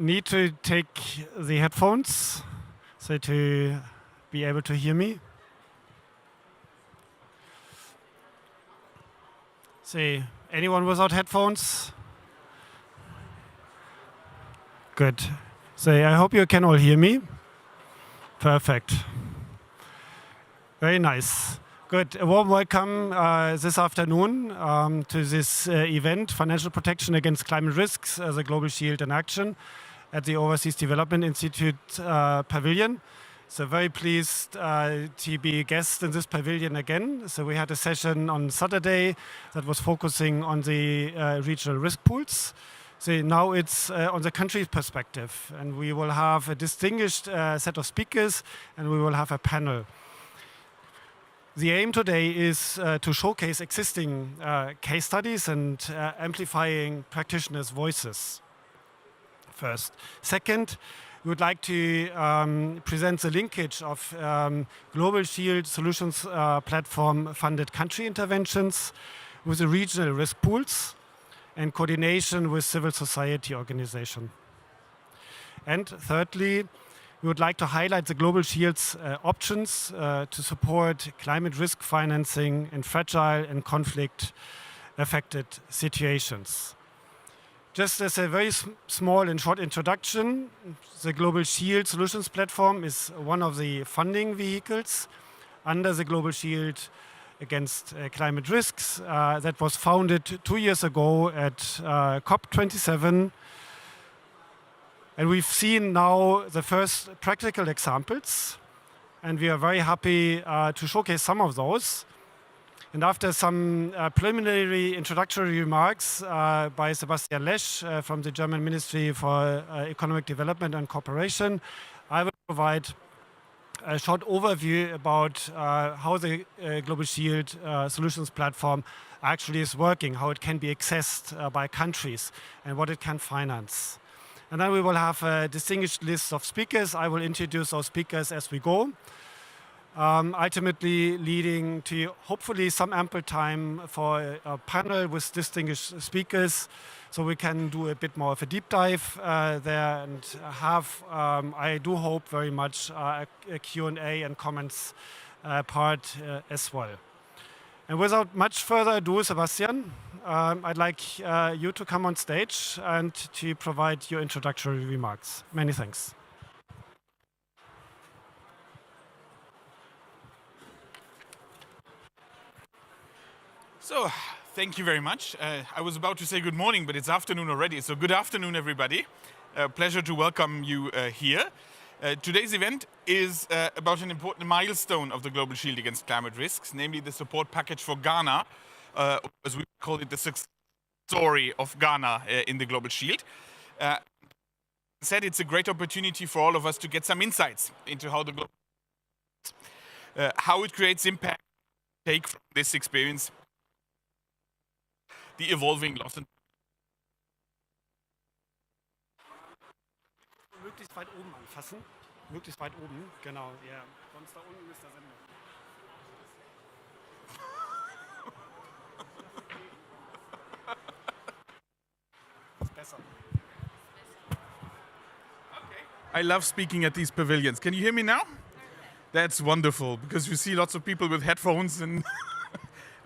need to take the headphones so to be able to hear me. See, anyone without headphones? Good. So I hope you can all hear me. Perfect. Very nice. Good. A warm welcome this afternoon to this event, Financial Protection Against Climate Risks as a Global Shield in Action at the Overseas Development Institute Pavilion. So very pleased to be a guest in this pavilion again. So we had a session on Saturday that was focusing on the regional risk pools. So now it's on the country's perspective, and we will have a distinguished set of speakers, and we will have a panel. The aim today is to showcase existing case studies and amplifying practitioners' voices. First. Second, we would like to present the linkage of Global Shield Solutions platform funded country interventions with the regional risk pools and coordination with civil society organizations. And thirdly, we would like to highlight the Global Shield's options to support climate risk financing in fragile and conflict-affected situations. Just as a very small and short introduction, the Global Shield Solutions platform is one of the funding vehicles under the Global Shield Against Climate Risks that was founded 2 years ago at COP27. And we've seen now the first practical examples, and we are very happy to showcase some of those. And after some preliminary introductory remarks by Sebastian Lesch from the German Ministry for Economic Development and Cooperation, I will provide a short overview about how the Global Shield Solutions platform actually is working, how it can be accessed by countries, and what it can finance. And then we will have a distinguished list of speakers. I will introduce those speakers as we go. Ultimately leading to hopefully some ample time for a panel with distinguished speakers, so we can do a bit more of a deep dive there and have, I do hope very much, a Q&A and comments part as well. And without much further ado, Sebastian, I'd like you to come on stage and to provide your introductory remarks. Many thanks. So, thank you very much. I was about to say good morning, but it's afternoon already. So good afternoon, everybody. Pleasure to welcome you here. Today's event is about an important milestone of the Global Shield Against Climate Risks, namely the support package for Ghana, as we call it, the success story of Ghana in the Global Shield. Said it's a great opportunity for all of us to get some insights into how the global how it creates impact, take from this experience, the evolving loss and möglichst weit oben anfassen. Möglichst weit oben, genau. Ja. Sonst da unten ist der Sender. Ist besser. I love speaking at these pavilions. Can you hear me now? That's wonderful, because you see lots of people with headphones and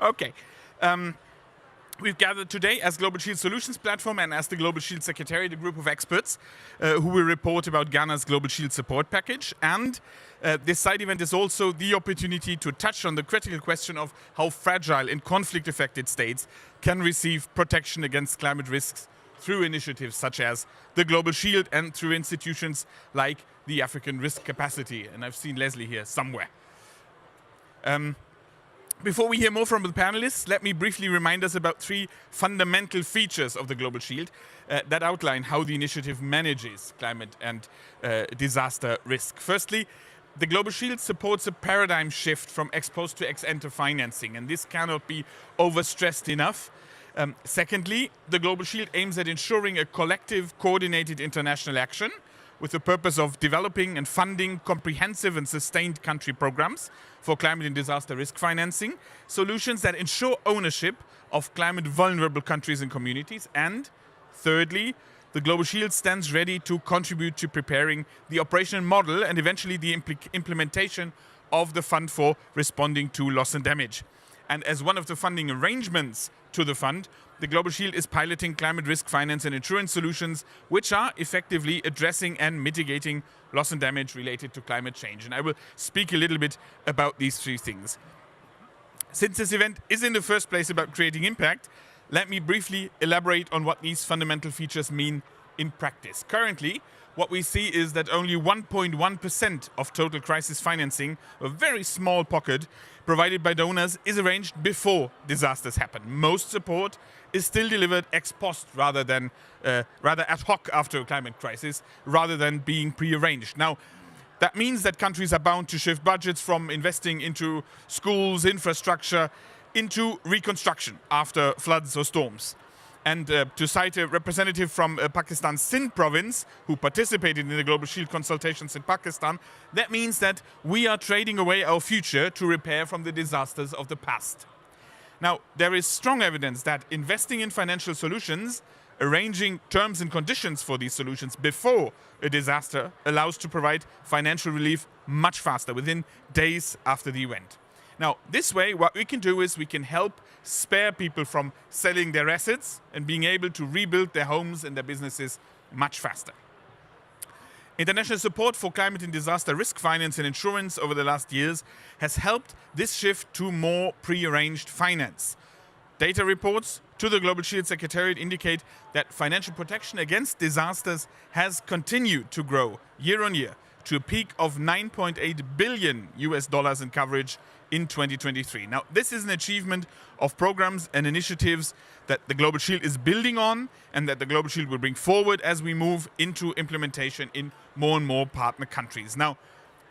okay. We've gathered today as Global Shield Solutions Platform and as the Global Shield Secretariat, a group of experts who will report about Ghana's Global Shield support package. And this side event is also the opportunity to touch on the critical question of how fragile and conflict-affected states can receive protection against climate risks through initiatives such as the Global Shield and through institutions like the African Risk Capacity. And I've seen Leslie here somewhere. Before we hear more from the panelists, let me briefly remind us about 3 fundamental features of the Global Shield that outline how the initiative manages climate and disaster risk. Firstly, the Global Shield supports a paradigm shift from ex-post to ex-ante financing, and this cannot be overstressed enough. Secondly, the Global Shield aims at ensuring a collective, coordinated international action with the purpose of developing and funding comprehensive and sustained country programs for climate and disaster risk financing, solutions that ensure ownership of climate vulnerable countries and communities. And thirdly, the Global Shield stands ready to contribute to preparing the operational model and eventually the implementation of the fund for responding to loss and damage. And as one of the funding arrangements to the fund, the Global Shield is piloting climate risk finance and insurance solutions, which are effectively addressing and mitigating loss and damage related to climate change. And I will speak a little bit about these three things. Since this event is in the first place about creating impact, let me briefly elaborate on what these fundamental features mean in practice. Currently, what we see is that only 1.1% of total crisis financing, a very small pocket, provided by donors, is arranged before disasters happen. Most support is still delivered ex post rather ad hoc after a climate crisis, rather than being prearranged. Now, that means that countries are bound to shift budgets from investing into schools, infrastructure, into reconstruction after floods or storms. And to cite a representative from Pakistan's Sindh province who participated in the Global Shield consultations in Pakistan, that means that we are trading away our future to repair from the disasters of the past. Now, there is strong evidence that investing in financial solutions, arranging terms and conditions for these solutions before a disaster, allows to provide financial relief much faster, within days after the event. Now, this way, what we can do is we can help spare people from selling their assets and being able to rebuild their homes and their businesses much faster. International support for climate and disaster risk finance and insurance over the last years has helped this shift to more pre-arranged finance. Data reports to the Global Shield Secretariat indicate that financial protection against disasters has continued to grow year on year to a peak of $9.8 billion in coverage in 2023. Now, this is an achievement of programs and initiatives that the Global Shield is building on and that the Global Shield will bring forward as we move into implementation in more and more partner countries. Now,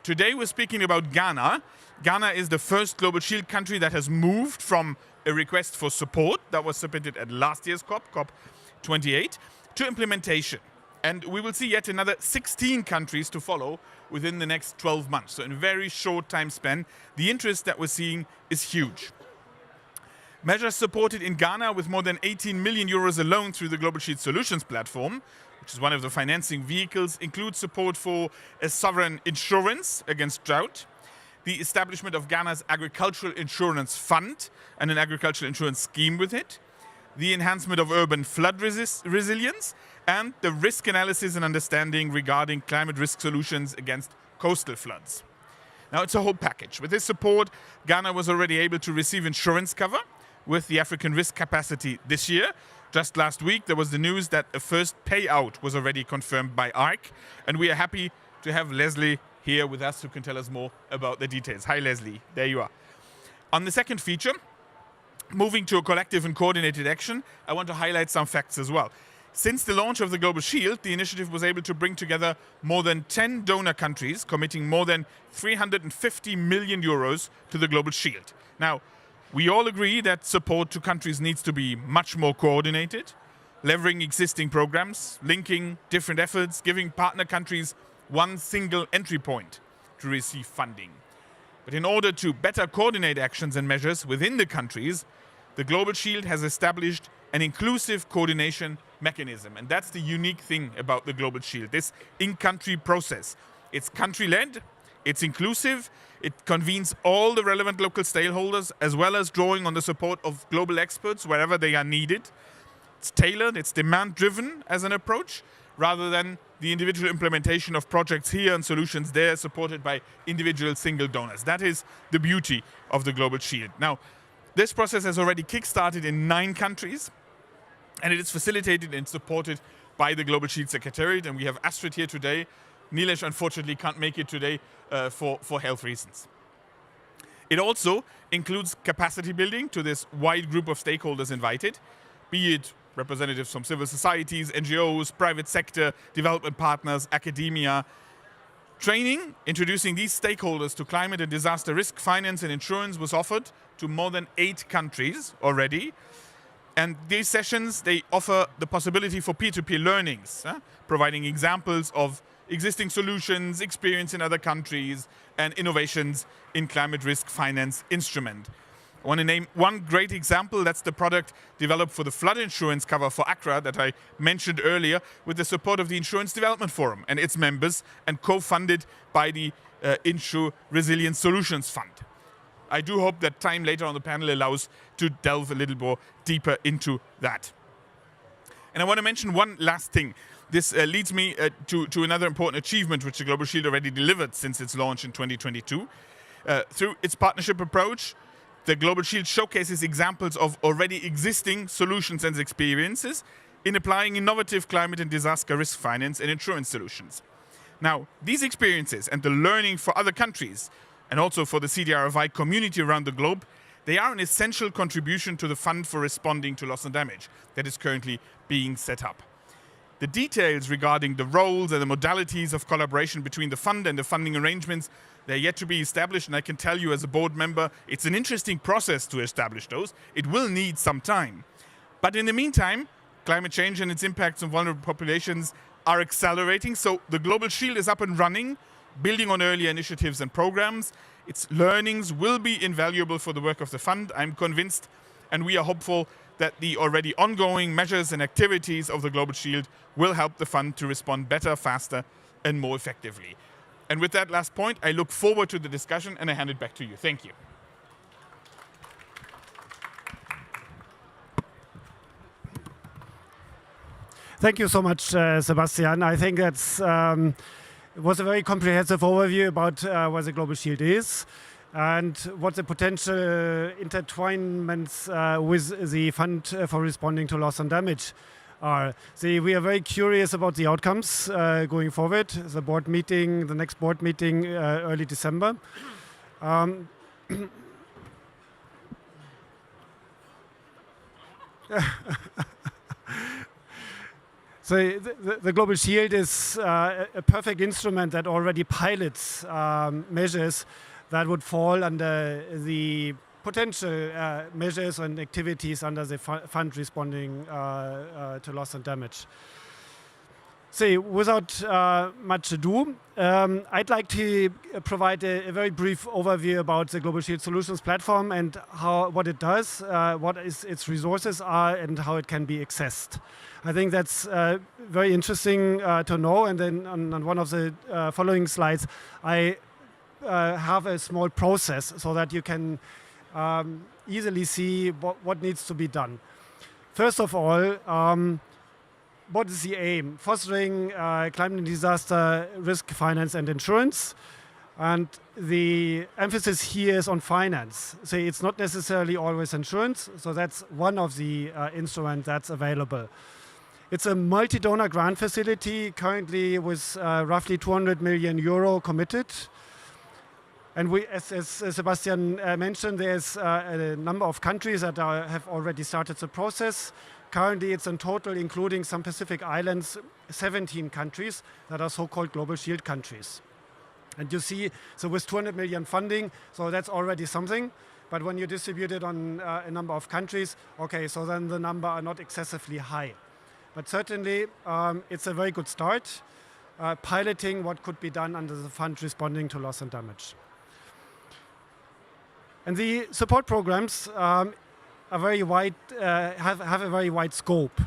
today we're speaking about Ghana. Ghana is the first Global Shield country that has moved from a request for support that was submitted at last year's COP28, to implementation. And we will see yet another 16 countries to follow within the next 12 months. So in a very short time span, the interest that we're seeing is huge. Measures supported in Ghana with more than 18 million euros alone through the Global Shield Solutions platform, which is one of the financing vehicles, include support for a sovereign insurance against drought, the establishment of Ghana's agricultural insurance fund and an agricultural insurance scheme with it, the enhancement of urban flood resilience, and the risk analysis and understanding regarding climate risk solutions against coastal floods. Now, it's a whole package. With this support, Ghana was already able to receive insurance cover with the African risk capacity this year. Just last week, there was the news that a first payout was already confirmed by ARC, and we are happy to have Leslie here with us who can tell us more about the details. Hi, Leslie. There you are. On the second feature, moving to a collective and coordinated action, I want to highlight some facts as well. Since the launch of the Global Shield, the initiative was able to bring together more than 10 donor countries, committing more than 350 million euros to the Global Shield. Now, we all agree that support to countries needs to be much more coordinated, leveraging existing programs, linking different efforts, giving partner countries one single entry point to receive funding. But in order to better coordinate actions and measures within the countries, the Global Shield has established an inclusive coordination mechanism. And that's the unique thing about the Global Shield, this in-country process. It's country-led, it's inclusive, it convenes all the relevant local stakeholders, as well as drawing on the support of global experts wherever they are needed. It's tailored, it's demand-driven as an approach, rather than the individual implementation of projects here and solutions there supported by individual single donors. That is the beauty of the Global Shield. Now, this process has already kick-started in 9 countries, and it is facilitated and supported by the Global Shield Secretariat, and we have Astrid here today. Nilesh, unfortunately, can't make it today for health reasons. It also includes capacity building to this wide group of stakeholders invited, be it representatives from civil societies, NGOs, private sector, development partners, academia. Training, introducing these stakeholders to climate and disaster risk finance and insurance was offered to more than 8 countries already. And these sessions, they offer the possibility for peer-to-peer learnings, providing examples of existing solutions, experience in other countries, and innovations in climate risk finance instrument. I want to name one great example. That's the product developed for the flood insurance cover for Accra that I mentioned earlier, with the support of the Insurance Development Forum and its members, and co-funded by the Insure Resilience Solutions Fund. I do hope that time later on the panel allows to delve a little more deeper into that. And I want to mention one last thing. This leads me to another important achievement which the Global Shield already delivered since its launch in 2022. Through its partnership approach, the Global Shield showcases examples of already existing solutions and experiences in applying innovative climate and disaster risk finance and insurance solutions. Now, these experiences and the learning for other countries, and also for the CDRFI community around the globe, they are an essential contribution to the Fund for Responding to Loss and Damage that is currently being set up. The details regarding the roles and the modalities of collaboration between the fund and the funding arrangements, they're yet to be established, and I can tell you as a board member, it's an interesting process to establish those. It will need some time. But in the meantime, climate change and its impacts on vulnerable populations are accelerating, so the Global Shield is up and running, building on earlier initiatives and programs. Its learnings will be invaluable for the work of the fund, I'm convinced, and we are hopeful that the already ongoing measures and activities of the Global Shield will help the fund to respond better, faster, and more effectively. And with that last point, I look forward to the discussion, and I hand it back to you. Thank you. Thank you so much, Sebastian. I think that's it was a very comprehensive overview about what the Global Shield is and what the potential intertwinements with the Fund for Responding to Loss and Damage are. We are very curious about the outcomes going forward. The board meeting, the next board meeting, early December. So the Global Shield is a perfect instrument that already pilots measures that would fall under the potential measures and activities under the fund responding to loss and damage. So without much ado, I'd like to provide a very brief overview about the Global Shield Solutions platform and what it does, what its resources are, and how it can be accessed. I think that's very interesting to know. And then on one of the following slides, I have a small process so that you can easily see what needs to be done. First of all, what is the aim? Fostering climate and disaster risk finance and insurance. And the emphasis here is on finance. So it's not necessarily always insurance. So that's one of the instruments that's available. It's a multi-donor grant facility currently with roughly 200 million euro committed. And we, as Sebastian mentioned, there's a number of countries that have already started the process. Currently, it's in total, including some Pacific islands, 17 countries that are so-called Global Shield countries. And you see, so with 200 million funding, so that's already something. But when you distribute it on a number of countries, okay, so then the number are not excessively high. But certainly, it's a very good start, piloting what could be done under the fund responding to loss and damage. And the support programs are very wide, have a very wide scope.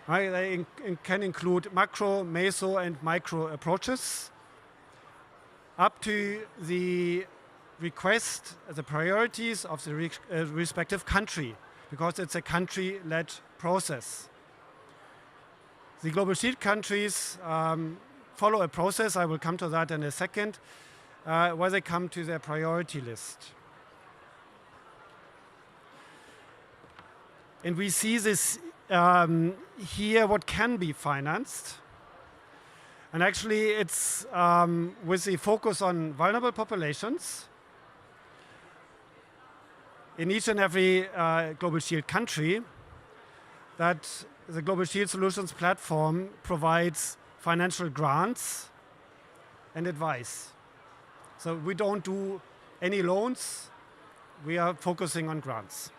Right? They can include macro, meso, and micro approaches, up to the request, the priorities of the respective country, because it's a country-led process. The Global Shield countries follow a process, I will come to that in a second, where they come to their priority list. And we see this here, what can be financed. And actually, it's with the focus on vulnerable populations. In each and every Global Shield country, that the Global Shield Solutions platform provides financial grants and advice. So we don't do any loans, we are focusing on grants.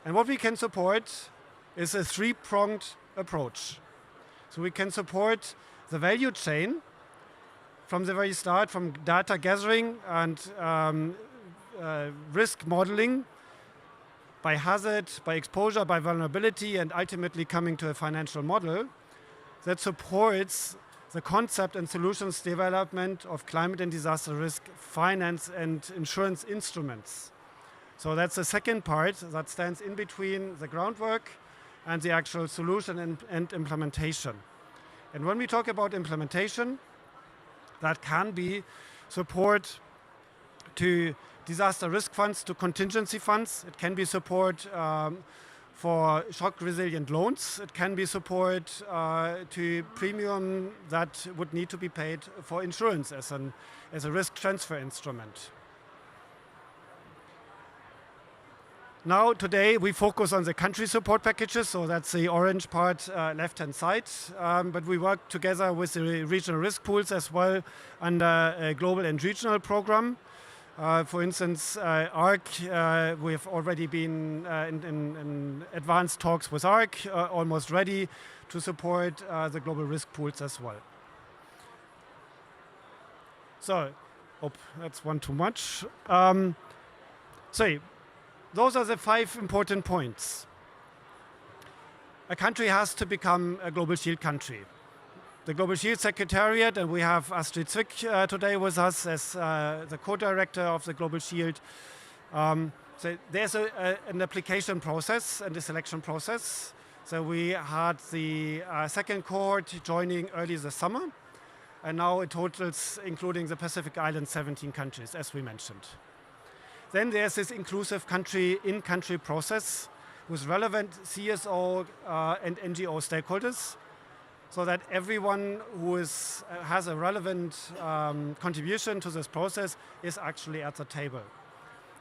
And what we can support is a three-pronged approach. So we can support the value chain from the very start, from data gathering and risk modeling by hazard, by exposure, by vulnerability, and ultimately coming to a financial model that supports the concept and solutions development of climate and disaster risk finance and insurance instruments. So that's the second part that stands in between the groundwork and the actual solution and implementation. And when we talk about implementation, that can be support to disaster risk funds, to contingency funds. It can be support for shock resilient loans. It can be support to premium that would need to be paid for insurance as a risk transfer instrument. Now, today, we focus on the country support packages, so that's the orange part, left-hand side. But we work together with the regional risk pools as well under a global and regional program. For instance, ARC, we've already been in advanced talks with ARC, almost ready to support the global risk pools as well. So, that's one too much. Those are the 5 important points. A country has to become a Global Shield country. The Global Shield Secretariat, and we have Astrid Zwick today with us as the co-director of the Global Shield. So there's an application process and a selection process. So we had the second cohort joining early this summer, and now it totals, including the Pacific Islands, 17 countries, as we mentioned. Then there's this inclusive in-country process with relevant CSO and NGO stakeholders, so that everyone who has a relevant contribution to this process is actually at the table.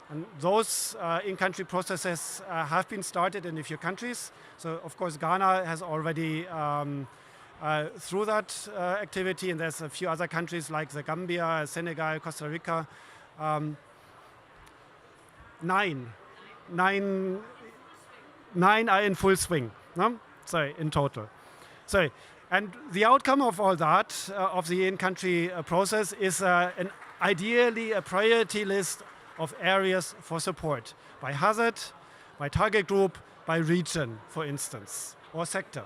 And those in-country processes have been started in a few countries. So, of course, Ghana has already through that activity, and there's a few other countries like the Gambia, Senegal, Costa Rica. 9 are in full swing, no? So in total. So, and the outcome of all that, of the in-country process, is ideally a priority list of areas for support by hazard, by target group, by region, for instance, or sector.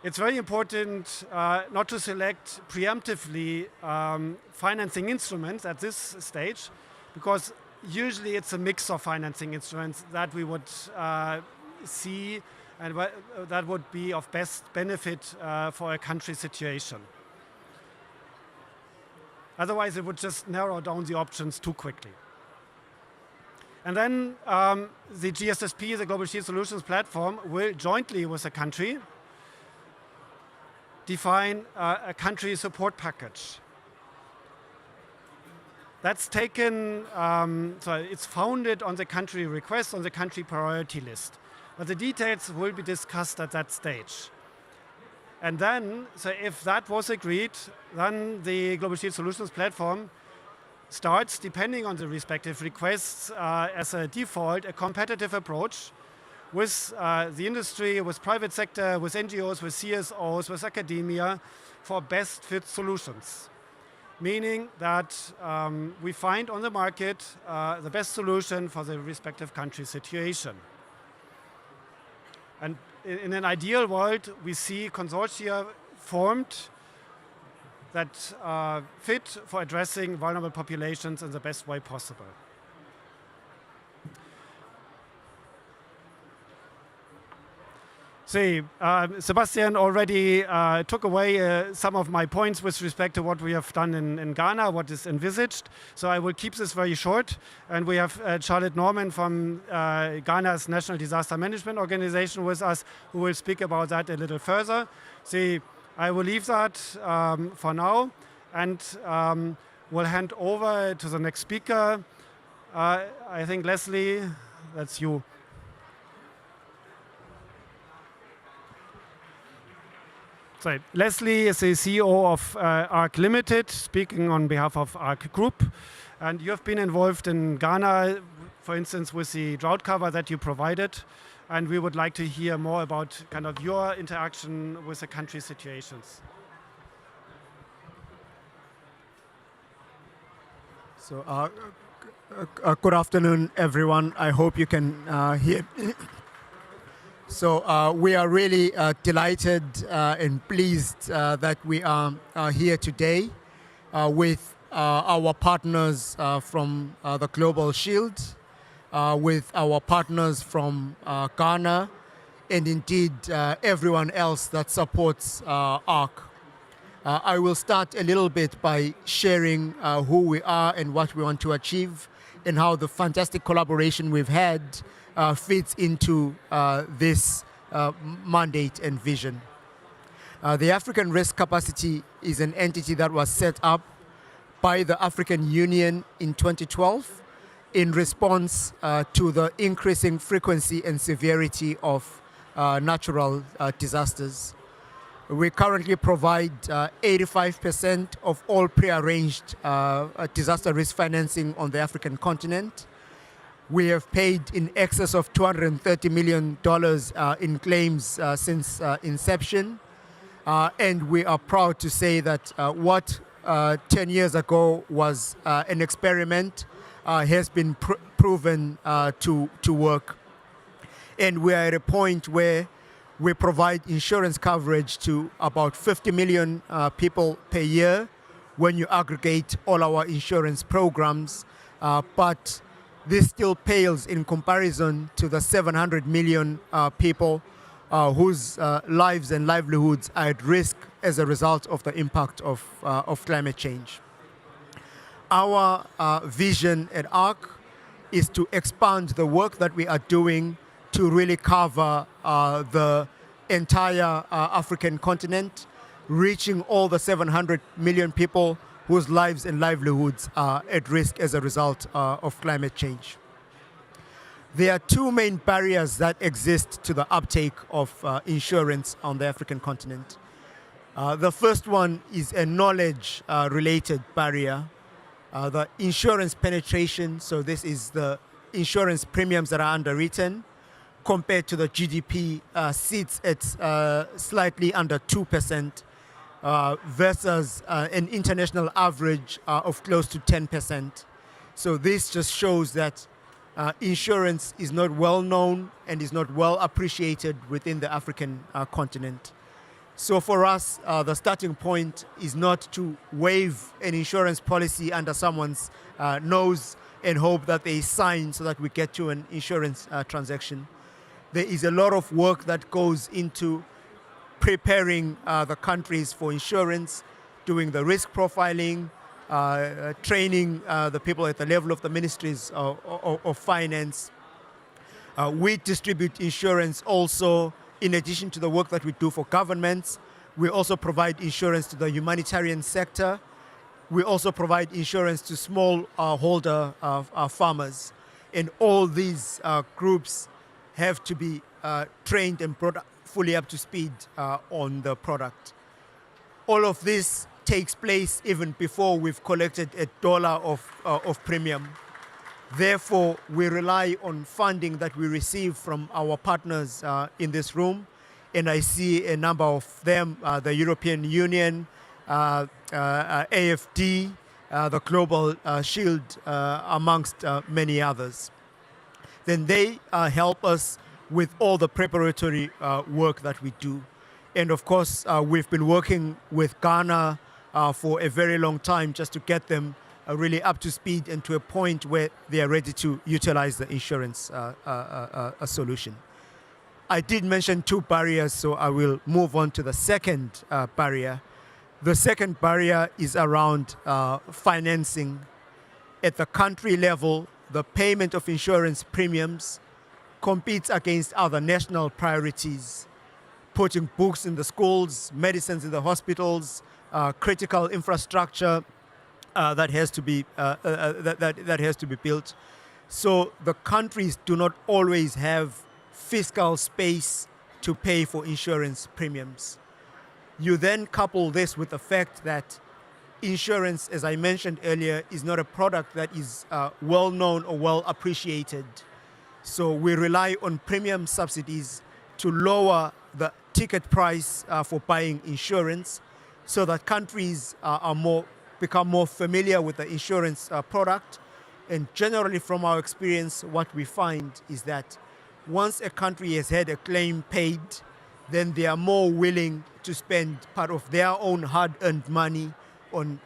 It's very important not to select preemptively financing instruments at this stage, because usually it's a mix of financing instruments that we would see and that would be of best benefit for a country situation. Otherwise, it would just narrow down the options too quickly. And then the GSSP, the Global Shield Solutions Platform, will jointly with the country define a country support package. That's taken, so it's founded on the country request, on the country priority list. But the details will be discussed at that stage. And then, so if that was agreed, then the Global Shield Solutions Platform starts, depending on the respective requests, as a default, a competitive approach with the industry, with private sector, with NGOs, with CSOs, with academia, for best fit solutions. Meaning that we find on the market the best solution for the respective country situation. And in an ideal world, we see consortia formed that fit for addressing vulnerable populations in the best way possible. See, Sebastian already took away some of my points with respect to what we have done in Ghana, what is envisaged. So I will keep this very short. And we have Charlotte Norman from Ghana's National Disaster Management Organization with us, who will speak about that a little further. See, I will leave that for now, and we'll hand over to the next speaker. I think, Leslie, that's you. So Leslie is the CEO of ARC Limited, speaking on behalf of ARC Group. And you have been involved in Ghana, for instance, with the drought cover that you provided. And we would like to hear more about kind of your interaction with the country situations. So, good afternoon, everyone. I hope you can hear me. So, we are really delighted and pleased that we are here today with our partners from the Global Shield, with our partners from Ghana, and indeed everyone else that supports ARC. I will start a little bit by sharing who we are and what we want to achieve and how the fantastic collaboration we've had fits into this mandate and vision. The African Risk Capacity is an entity that was set up by the African Union in 2012 in response to the increasing frequency and severity of natural disasters. We currently provide 85% of all prearranged disaster risk financing on the African continent. We have paid in excess of $230 million in claims since inception. And we are proud to say that what 10 years ago was an experiment has been proven to work. And we are at a point where we provide insurance coverage to about 50 million people per year when you aggregate all our insurance programs. But this still pales in comparison to the 700 million people whose lives and livelihoods are at risk as a result of the impact of climate change. Our vision at ARC is to expand the work that we are doing to really cover the entire African continent, reaching all the 700 million people whose lives and livelihoods are at risk as a result of climate change. There are two main barriers that exist to the uptake of insurance on the African continent. The first one is a knowledge-related barrier. The insurance penetration, so this is the insurance premiums that are underwritten, compared to the GDP, sits at slightly under 2% versus an international average of close to 10%. So this just shows that insurance is not well known and is not well appreciated within the African continent. So for us, the starting point is not to waive an insurance policy under someone's nose and hope that they sign so that we get to an insurance transaction. There is a lot of work that goes into preparing the countries for insurance, doing the risk profiling, training the people at the level of the ministries of finance. We distribute insurance also in addition to the work that we do for governments. We also provide insurance to the humanitarian sector. We also provide insurance to small holder farmers. And all these groups have to be trained and brought fully up to speed on the product. All of this takes place even before we've collected $1 of premium. Therefore, we rely on funding that we receive from our partners in this room. And I see a number of them, the European Union, AFD, the Global Shield, amongst many others. Then they help us with all the preparatory work that we do. And of course, we've been working with Ghana for a very long time just to get them really up to speed and to a point where they are ready to utilize the insurance solution. I did mention two barriers, so I will move on to the second barrier. The second barrier is around financing. At the country level, the payment of insurance premiums competes against other national priorities, putting books in the schools, medicines in the hospitals, critical infrastructure that has to be built. So the countries do not always have fiscal space to pay for insurance premiums. You then couple this with the fact that insurance, as I mentioned earlier, is not a product that is well known or well appreciated. So we rely on premium subsidies to lower the ticket price for buying insurance so that countries are more become more familiar with the insurance product. And generally from our experience, what we find is that once a country has had a claim paid, then they are more willing to spend part of their own hard-earned money on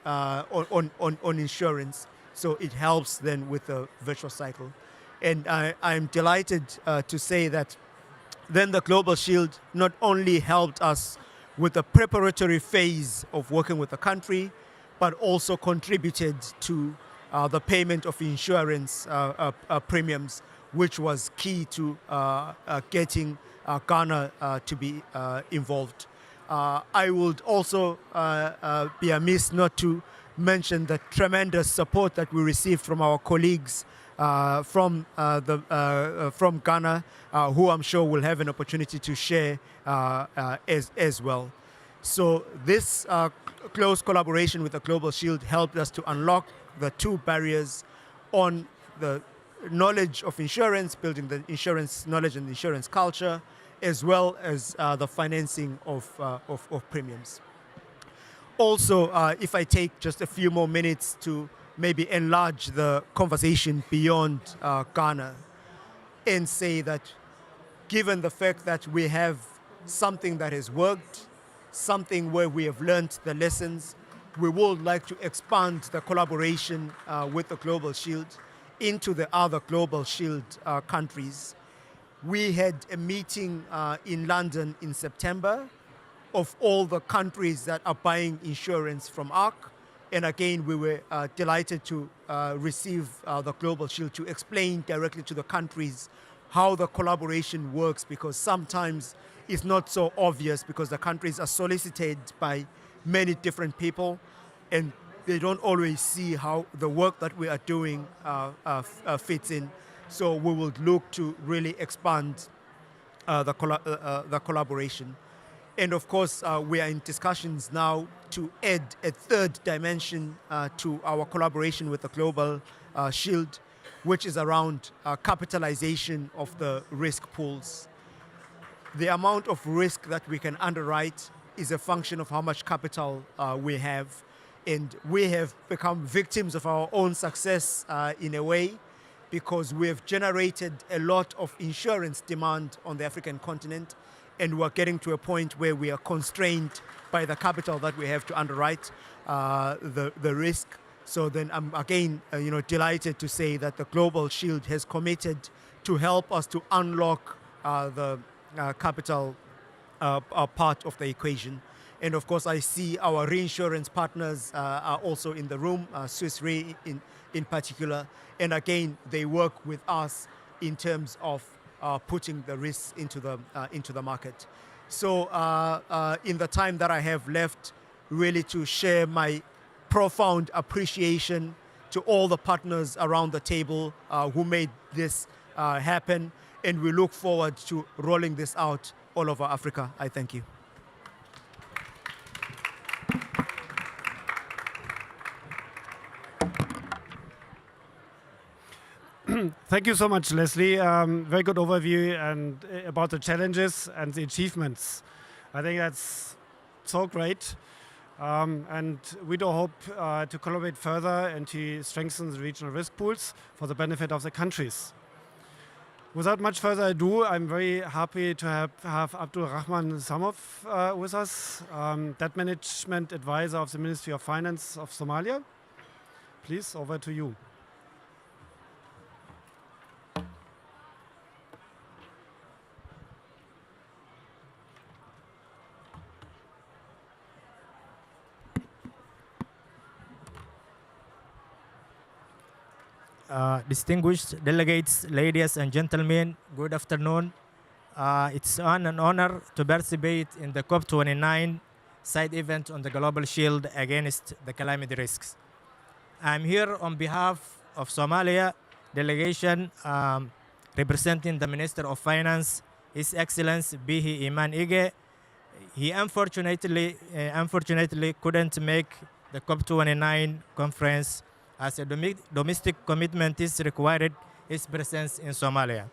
insurance. So it helps then with the virtuous cycle. And I'm delighted to say that then the Global Shield not only helped us with the preparatory phase of working with the country, but also contributed to the payment of insurance premiums, which was key to getting Ghana to be involved. I would also be amiss not to mention the tremendous support that we received from our colleagues from Ghana, who I'm sure will have an opportunity to share as well. So this close collaboration with the Global Shield helped us to unlock the two barriers on the knowledge of insurance, building the insurance knowledge and insurance culture, as well as the financing of premiums. Also, if I take just a few more minutes to maybe enlarge the conversation beyond Ghana and say that given the fact that we have something that has worked, something where we have learned the lessons, we would like to expand the collaboration with the Global Shield into the other Global Shield countries. We had a meeting in London in September of all the countries that are buying insurance from ARC. And again, we were delighted to receive the Global Shield to explain directly to the countries how the collaboration works, because sometimes it's not so obvious because the countries are solicited by many different people and they don't always see how the work that we are doing fits in. So we will look to really expand the collaboration. And of course, we are in discussions now to add a third dimension to our collaboration with the Global Shield, which is around capitalization of the risk pools. The amount of risk that we can underwrite is a function of how much capital we have. And we have become victims of our own success in a way, because we have generated a lot of insurance demand on the African continent, and we're getting to a point where we are constrained by the capital that we have to underwrite the risk. So then I'm again delighted to say that the Global Shield has committed to help us to unlock the capital part of the equation. And of course, I see our reinsurance partners are also in the room, Swiss Re in particular. And again, they work with us in terms of putting the risks into the market. So in the time that I have left, really to share my profound appreciation to all the partners around the table who made this happen. And we look forward to rolling this out all over Africa. I thank you. Thank you so much, Leslie. Very good overview and about the challenges and the achievements. I think that's so great. And we do hope to collaborate further and to strengthen the regional risk pools for the benefit of the countries. Without much further ado, I'm very happy to have Abdul Rahman Samov with us, Debt Management Advisor of the Ministry of Finance of Somalia. Please, over to you. Distinguished delegates, ladies and gentlemen, good afternoon. It's an honor to participate in the COP29 side event on the Global Shield against the calamity risks. I'm here on behalf of Somalia delegation representing the Minister of Finance, His Excellency Bihi Iman Ige. He unfortunately couldn't make the COP29 conference as a domestic commitment is required his presence in Somalia.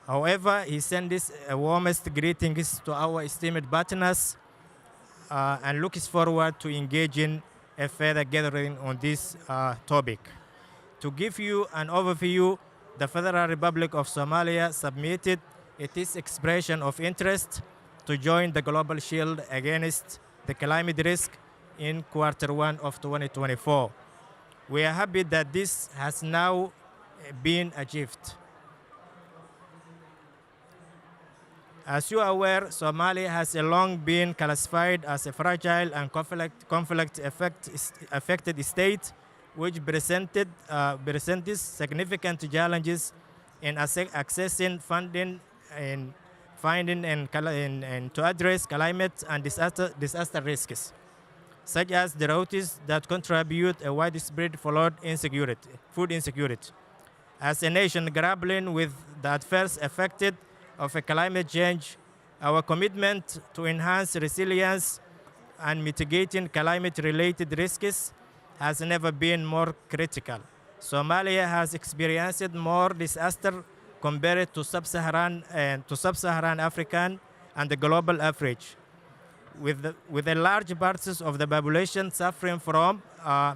However, he sends his warmest greetings to our esteemed partners and looks forward to engaging a further gathering on this topic. To give you an overview, the Federal Republic of Somalia submitted its expression of interest to join the Global Shield against the climate risk in Q1 of 2024. We are happy that this has now been achieved. As you are aware, Somalia has long been classified as a fragile and conflict-affected state, which presents significant challenges in accessing funding and finding and to address climate and disaster risks, such as the droughts that contribute a widespread food insecurity. As a nation grappling with the adverse effects of climate change, our commitment to enhance resilience and mitigating climate-related risks has never been more critical. Somalia has experienced more disaster compared to sub-Saharan African and the global average, with a large parts of the population suffering from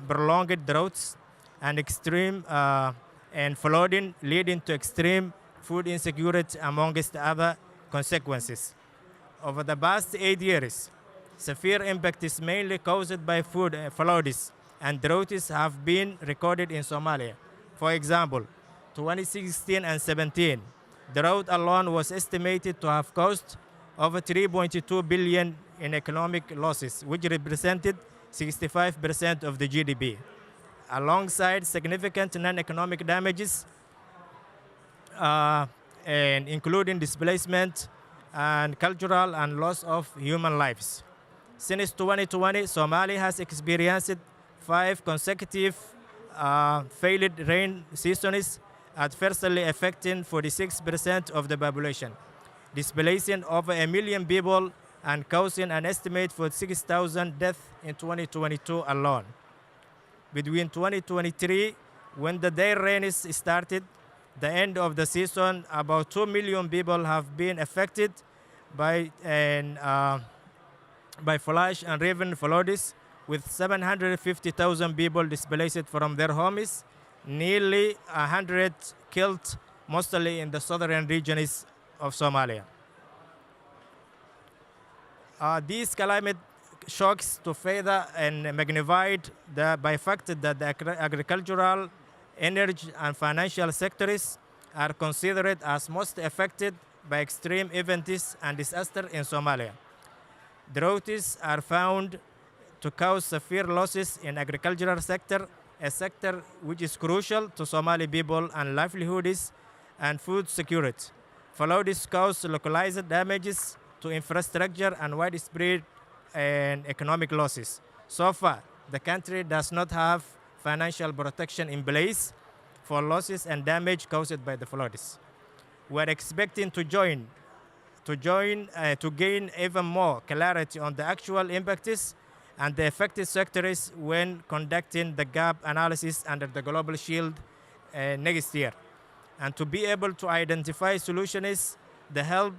prolonged droughts and extreme and flooding, leading to extreme food insecurity, amongst other consequences. Over the past 8 years, severe impact is mainly caused by food floods and droughts have been recorded in Somalia. For example, 2016 and 17, drought alone was estimated to have caused over 3.2 billion in economic losses, which represented 65% of the GDP, alongside significant non-economic damages, and including displacement and cultural and loss of human lives. Since 2020, Somalia has experienced 5 consecutive failed rain seasons, adversely affecting 46% of the population, displacing over 1 million people and causing an estimate for 6,000 deaths in 2022 alone. Between 2023, when the day rains started, the end of the season, about 2 million people have been affected by flash and river floods, with 750,000 people displaced from their homes, nearly 100 killed, mostly in the southern regions of Somalia. These climate shocks to further and magnified by fact that the agricultural, energy, and financial sectors are considered as most affected by extreme events and disaster in Somalia. Droughts are found to cause severe losses in agricultural sector, a sector which is crucial to Somali people and livelihoods and food security. Floods cause localized damages to infrastructure and widespread and economic losses. So far, the country does not have financial protection in place for losses and damage caused by the floods. We're expecting to gain even more clarity on the actual impacts and the affected sectors when conducting the gap analysis under the Global Shield next year, and to be able to identify solutions that help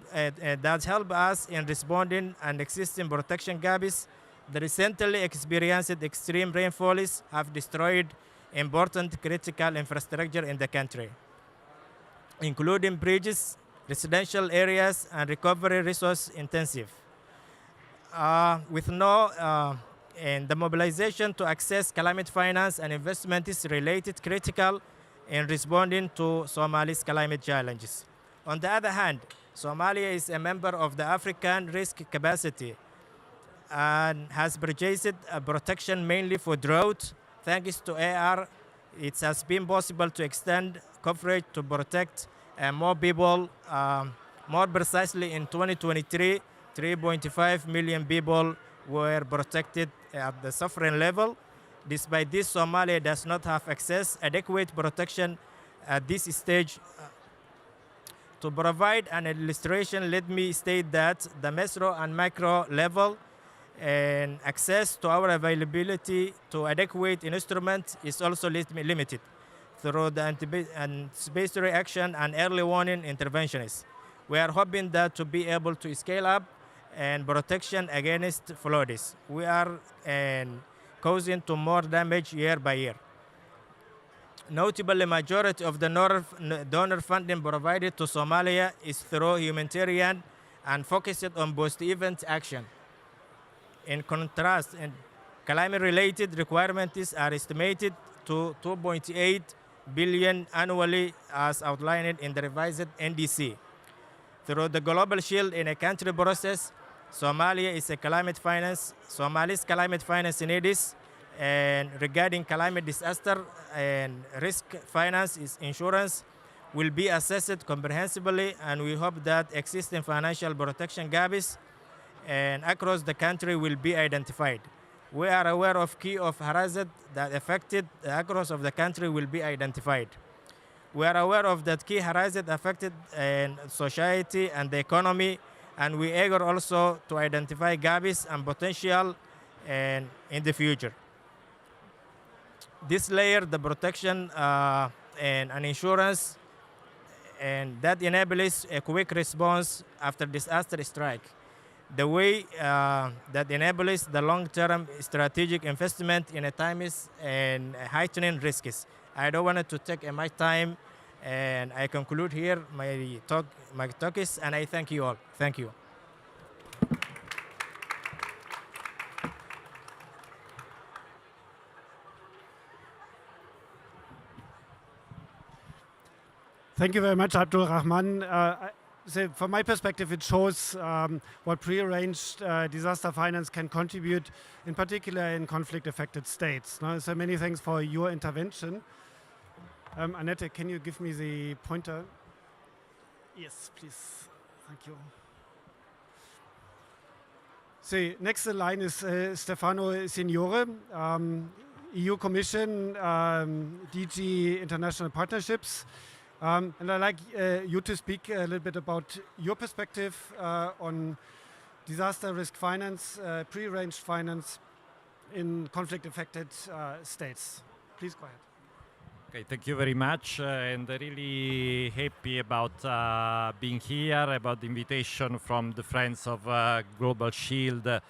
us in responding and existing protection gaps. The recently experienced extreme rainfalls have destroyed important critical infrastructure in the country, including bridges, residential areas, and recovery resource intensive. And the mobilization to access climate finance and investment is related critical in responding to Somalia's climate challenges. On the other hand, Somalia is a member of the African Risk Capacity and has purchased protection mainly for drought. Thanks to AR, it has been possible to extend coverage to protect more people. More precisely, in 2023, 3.5 million people were protected at the sovereign level. Despite this, Somalia does not have adequate protection at this stage. To provide an illustration, let me state that the macro and micro level and access to our availability to adequate instruments is also limited through the anticipatory action and early warning interventions. We are hoping that to be able to scale up and protection against floods. We are causing to more damage year by year. Notably, majority of the donor funding provided to Somalia is through humanitarian and focused on post-event action. In contrast, climate-related requirements are estimated to 2.8 billion annually as outlined in the revised NDC. Through the Global Shield in a country process, Somalia's climate finance needs and regarding climate disaster and risk finance insurance will be assessed comprehensively, and we hope that existing financial protection gaps and across the country will be identified. We are aware of key of hazards that affected across of the country will be identified. We are aware of that key hazards affected society and the economy, and we eager also to identify gaps and potential in the future. This layer, the protection and insurance, and that enables a quick response after disaster strike. The way that enables the long-term strategic investment in a times and heightening risks. I don't want to take much time, and I conclude here my talks, and I thank you all. Thank you. Thank you very much, Abdul Rahman. So from my perspective, it shows what prearranged disaster finance can contribute, in particular in conflict-affected states. So many thanks for your intervention. Annette, can you give me the pointer? Yes, please. Thank you. So next in line is Stefano Signore, EU Commission, DG International Partnerships. And I'd like you to speak a little bit about your perspective on disaster risk finance, prearranged finance in conflict-affected states. Please go ahead. Okay, thank you very much, and really happy about being here, about the invitation from the Friends of Global Shield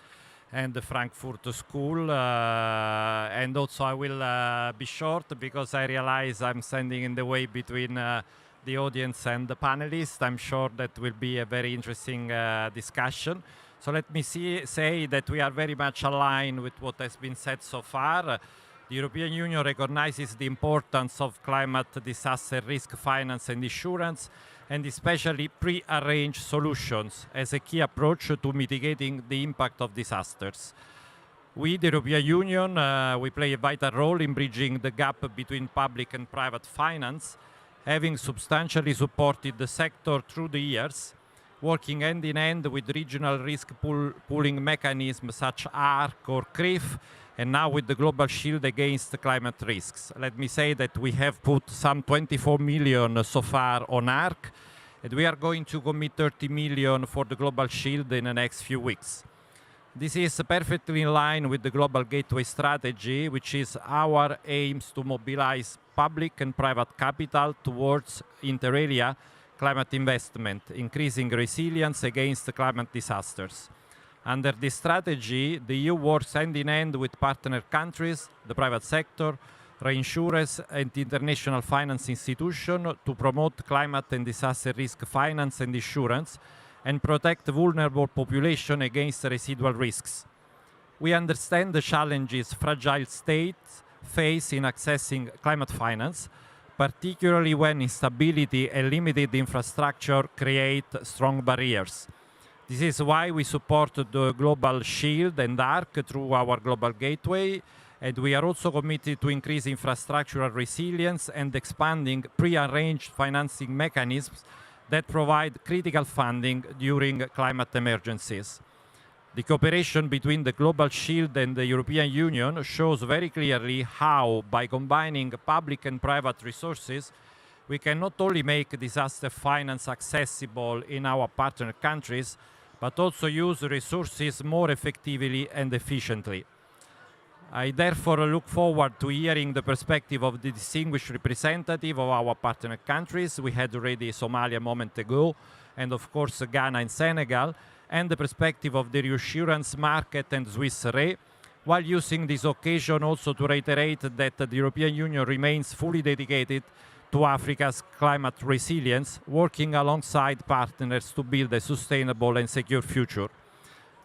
and the Frankfurt School. And also I will be short because I realize I'm standing in the way between the audience and the panelists. I'm sure that will be a very interesting discussion. So let me say that we are very much aligned with what has been said so far. The European Union recognizes the importance of climate disaster risk finance and insurance, and especially pre-arranged solutions as a key approach to mitigating the impact of disasters. We, the European Union, we play a vital role in bridging the gap between public and private finance, having substantially supported the sector through the years, working hand in hand with regional risk pooling mechanisms such as ARC or CRIF, and now with the Global Shield against climate risks. Let me say that we have put some 24 million so far on ARC, and we are going to commit 30 million for the Global Shield in the next few weeks. This is perfectly in line with the Global Gateway strategy, which is our aims to mobilize public and private capital towards inter alia climate investment, increasing resilience against climate disasters. Under this strategy, the EU works hand in hand with partner countries, the private sector, reinsurers and international finance institutions to promote climate and disaster risk finance and insurance and protect vulnerable population against residual risks. We understand the challenges fragile states face in accessing climate finance, particularly when instability and limited infrastructure create strong barriers. This is why we support the Global Shield and ARC through our Global Gateway, and we are also committed to increase infrastructural resilience and expanding pre-arranged financing mechanisms that provide critical funding during climate emergencies. The cooperation between the Global Shield and the European Union shows very clearly how, by combining public and private resources, we can not only make disaster finance accessible in our partner countries, but also use resources more effectively and efficiently. I therefore look forward to hearing the perspective of the distinguished representative of our partner countries. We had already Somalia a moment ago, and of course Ghana and Senegal, and the perspective of the reinsurance market and Swiss Re, while using this occasion also to reiterate that the European Union remains fully dedicated to Africa's climate resilience, working alongside partners to build a sustainable and secure future.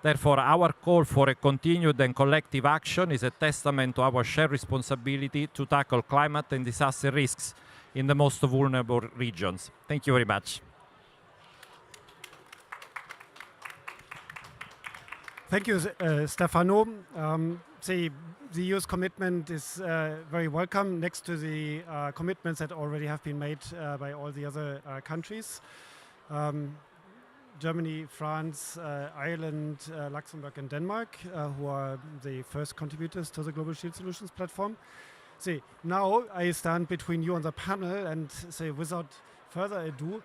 Therefore, our call for a continued and collective action is a testament to our shared responsibility to tackle climate and disaster risks in the most vulnerable regions. Thank you very much. Thank you, Stefano. The EU's commitment is very welcome next to the commitments that already have been made by all the other countries. Germany, France, Ireland, Luxembourg and Denmark, who are the first contributors to the Global Shield Solutions platform. Now I stand between you and the panel and say, without further ado,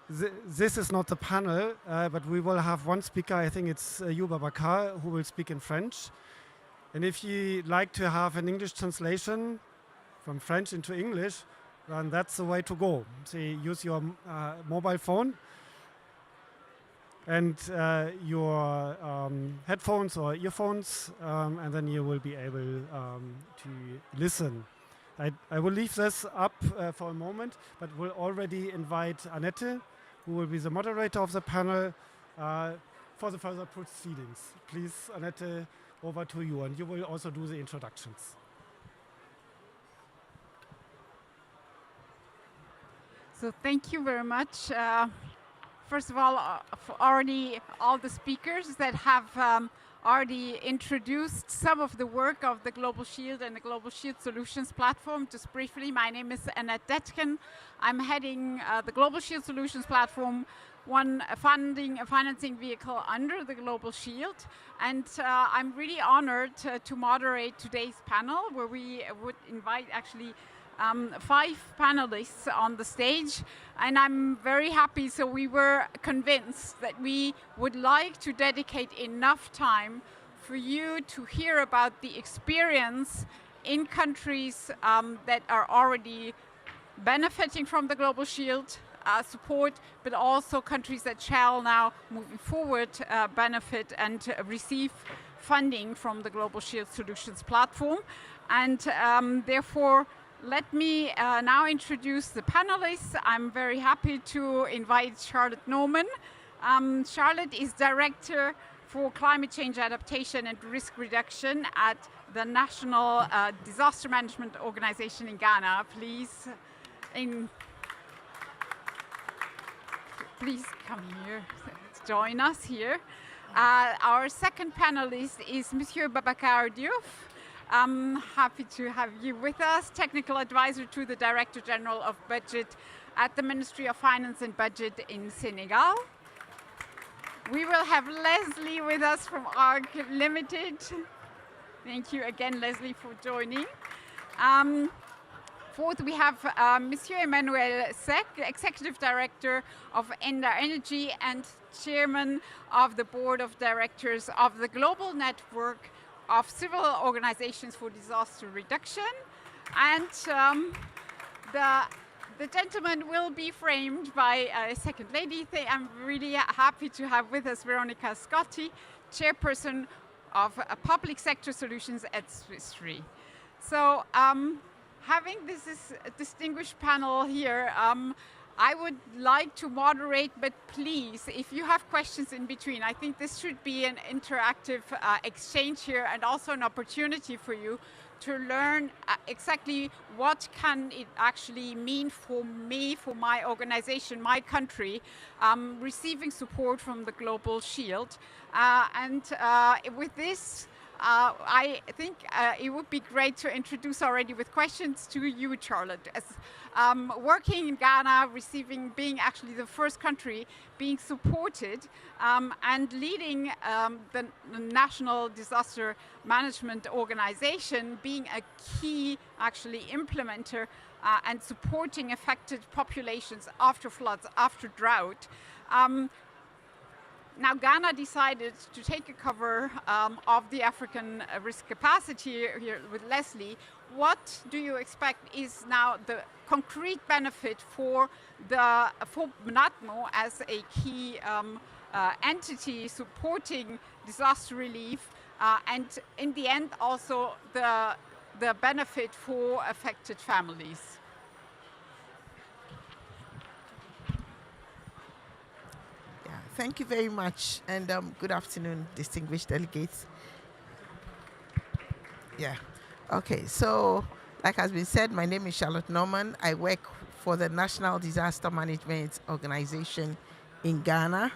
this is not the panel, but we will have one speaker. I think it's Yuba Bakar, who will speak in French. And if you like to have an English translation from French into English, then that's the way to go. Use your mobile phone and your headphones or earphones, and then you will be able to listen. I will leave this up for a moment, but will already invite Annette, who will be the moderator of the panel, for the further proceedings. Please, Annette, over to you, and you will also do the introductions. So thank you very much. First of all, for already all the speakers that have already introduced some of the work of the Global Shield and the Global Shield Solutions platform. Just briefly, my name is Annette Detken. I'm heading the Global Shield Solutions platform, one financing vehicle under the Global Shield. And I'm really honored to moderate today's panel, where we would invite actually 5 panelists on the stage, and I'm very happy. So we were convinced that we would like to dedicate enough time for you to hear about the experience in countries that are already benefiting from the Global Shield support, but also countries that shall now, moving forward, benefit and receive funding from the Global Shield Solutions platform. And therefore, let me now introduce the panelists. I'm very happy to invite Charlotte Norman. Charlotte is Director for Climate Change Adaptation and Risk Reduction at the National Disaster Management Organization in Ghana. Please come here, join us here. Our second panelist is Monsieur Babacar Diouf. I'm happy to have you with us, Technical Advisor to the Director General of Budget at the Ministry of Finance and Budget in Senegal. We will have Leslie with us from ARC Limited. Thank you again, Leslie, for joining. Fourth, we have Monsieur Emmanuel Sek, Executive Director of Enda Energy and Chairman of the Board of Directors of the Global Network of Civil Organizations for Disaster Reduction. And the gentleman will be framed by a second lady. I'm really happy to have with us Veronica Scotti, Chairperson of Public Sector Solutions at Swiss Re. So having this distinguished panel here, I would like to moderate, but please, if you have questions in between, I think this should be an interactive exchange here, and also an opportunity for you to learn exactly what can it actually mean for me, for my organization, my country, receiving support from the Global Shield. And with this, I think it would be great to introduce already with questions to you, Charlotte. As working in Ghana, being actually the first country being supported and leading the National Disaster Management Organization, being a key actually implementer and supporting affected populations after floods, after drought. Now, Ghana decided to take a cover of the African risk capacity here with Leslie. What do you expect is now the concrete benefit for NATMO as a key entity supporting disaster relief and in the end also the benefit for affected families. Yeah, thank you very much, and good afternoon, distinguished delegates. Yeah, okay, so like has been said, my name is Charlotte Norman. I work for the National Disaster Management Organization in Ghana.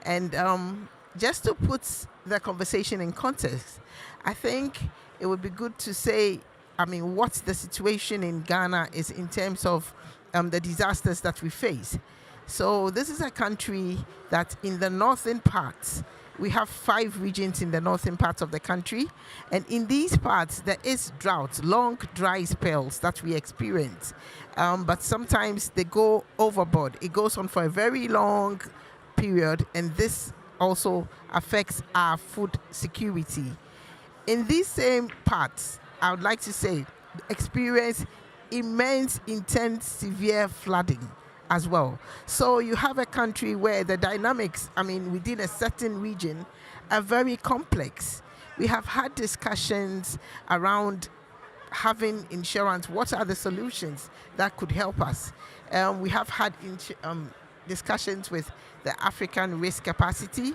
And just to put the conversation in context, I think it would be good to say, I mean, what the situation in Ghana is in terms of the disasters that we face. So this is a country that in the northern parts, we have 5 regions in the northern parts of the country. And in these parts, there is drought, long dry spells that we experience. But sometimes they go overboard. It goes on for a very long period, and this also affects our food security. In these same parts, I would like to say, experience immense, intense, severe flooding as well. So you have a country where the dynamics, I mean, within a certain region are very complex. We have had discussions around having insurance. What are the solutions that could help us? We have had discussions with the African risk capacity.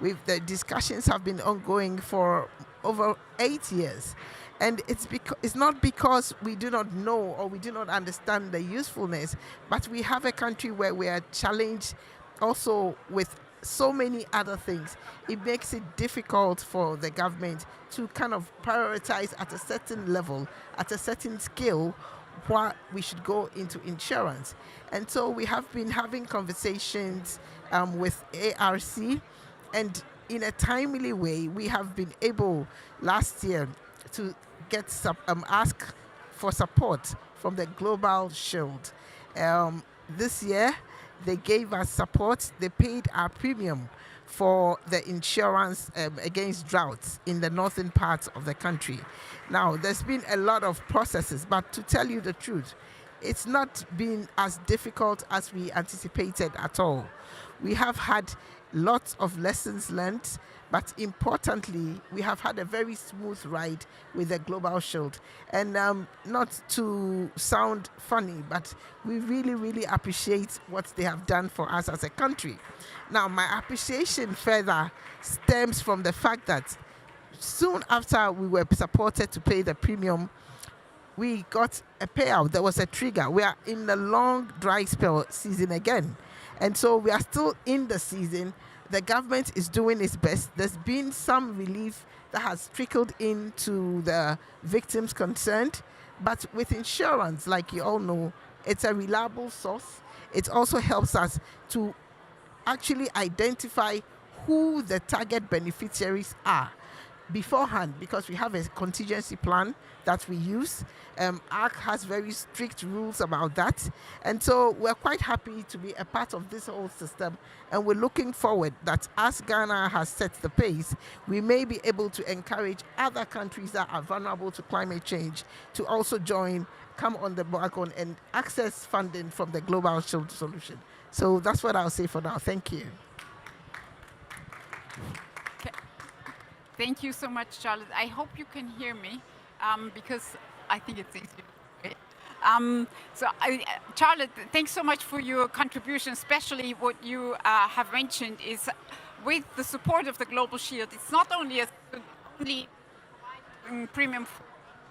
The discussions have been ongoing for over 8 years. And it's not because we do not know or we do not understand the usefulness, but we have a country where we are challenged also with so many other things. It makes it difficult for the government to kind of prioritize at a certain level, at a certain scale, what we should go into insurance. And so we have been having conversations with ARC, and in a timely way, we have been able last year to ask for support from the Global Shield. This year, they gave us support. They paid our premium for the insurance against droughts in the northern parts of the country. Now, there's been a lot of processes, but to tell you the truth, it's not been as difficult as we anticipated at all. We have had lots of lessons learned, but importantly, we have had a very smooth ride with the Global Shield. And not to sound funny, but we really, really appreciate what they have done for us as a country. Now, my appreciation further stems from the fact that soon after we were supported to pay the premium, we got a payout. There was a trigger. We are in the long dry spell season again. And so we are still in the season. The government is doing its best. There's been some relief that has trickled into the victims concerned. But with insurance, like you all know, it's a reliable source. It also helps us to actually identify who the target beneficiaries are beforehand, because we have a contingency plan that we use. ARC has very strict rules about that. And so we're quite happy to be a part of this whole system. And we're looking forward that as Ghana has set the pace, we may be able to encourage other countries that are vulnerable to climate change to also join, come on the wagon and access funding from the Global Shield solution. So that's what I'll say for now. Thank you. Thank you so much, Charlotte. I hope you can hear me because I think it's easier. Charlotte, thanks so much for your contribution, especially what you have mentioned is with the support of the Global Shield, it's not only only premium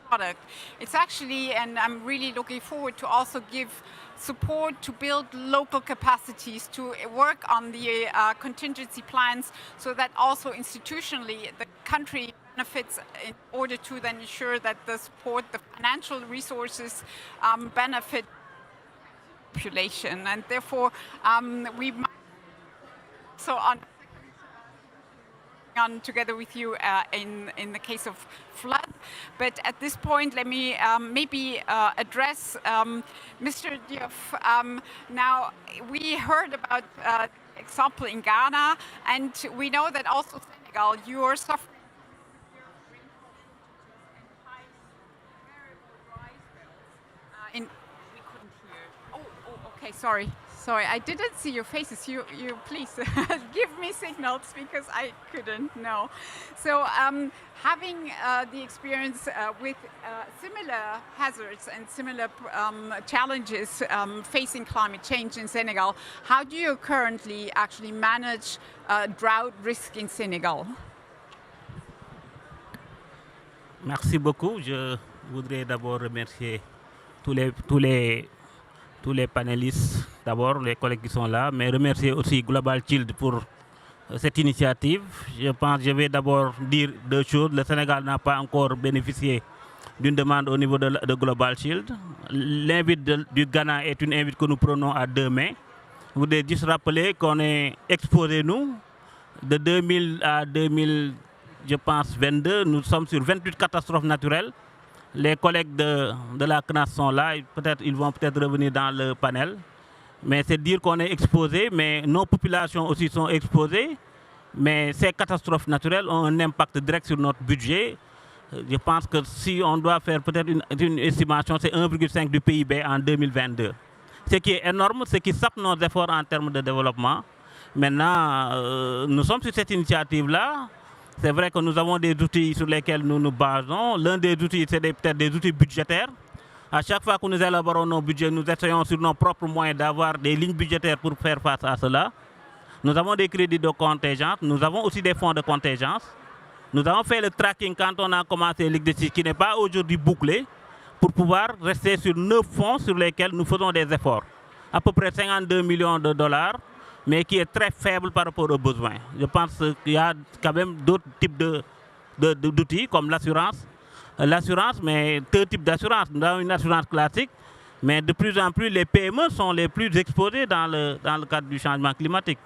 product, it's actually, and I'm really looking forward to also give support to build local capacities, to work on the contingency plans so that also institutionally the country benefits in order to then ensure that the support, the financial resources benefit the population. And therefore we might so on together with you in the case of flood. But at this point, let me maybe address Mr. Diouf. Now, we heard about example in Ghana, and we know that also Senegal, you are suffering we couldn't hear. Oh, okay, sorry. Sorry, I didn't see your faces. You please give me signals because I couldn't know. So having the experience with similar hazards and similar challenges facing climate change in Senegal, how do you currently actually manage drought risk in Senegal? Merci beaucoup. Je voudrais d'abord remercier tous les panélistes, d'abord les collègues qui sont là, mais remercier aussi Global Shield pour cette initiative. Je pense que je vais d'abord dire deux choses. Le Sénégal n'a pas encore bénéficié d'une demande au niveau de Global Shield. L'invite du Ghana est une invite que nous prenons à 2 mains. Je voudrais juste rappeler qu'on est exposé, nous, de 2000 à 2000, je pense 22, nous sommes sur 28 catastrophes naturelles. Les collègues de la CNAS sont là, ils vont peut-être revenir dans le panel. Mais c'est dire qu'on est exposé, mais nos populations aussi sont exposées. Mais ces catastrophes naturelles ont un impact direct sur notre budget. Je pense que si on doit faire peut-être une estimation, c'est 1,5 du PIB en 2022. Ce qui est énorme, ce qui sape nos efforts en termes de développement. Maintenant, nous sommes sur cette initiative-là. C'est vrai que nous avons des outils sur lesquels nous nous basons. L'un des outils, c'est peut-être des outils budgétaires. À chaque fois que nous élaborons nos budgets, nous essayons sur nos propres moyens d'avoir des lignes budgétaires pour faire face à cela. Nous avons des crédits de contingence, nous avons aussi des fonds de contingence. Nous avons fait le tracking quand on a commencé l'exercice qui n'est pas aujourd'hui bouclé pour pouvoir rester sur 9 fonds sur lesquels nous faisons des efforts. À peu près 52 millions de dollars, mais qui est très faible par rapport aux besoins. Je pense qu'il y a quand même d'autres types d'outils comme l'assurance. L'assurance, mais deux types d'assurance. Nous avons une assurance classique, mais de plus en plus, les PME sont les plus exposés dans le cadre du changement climatique.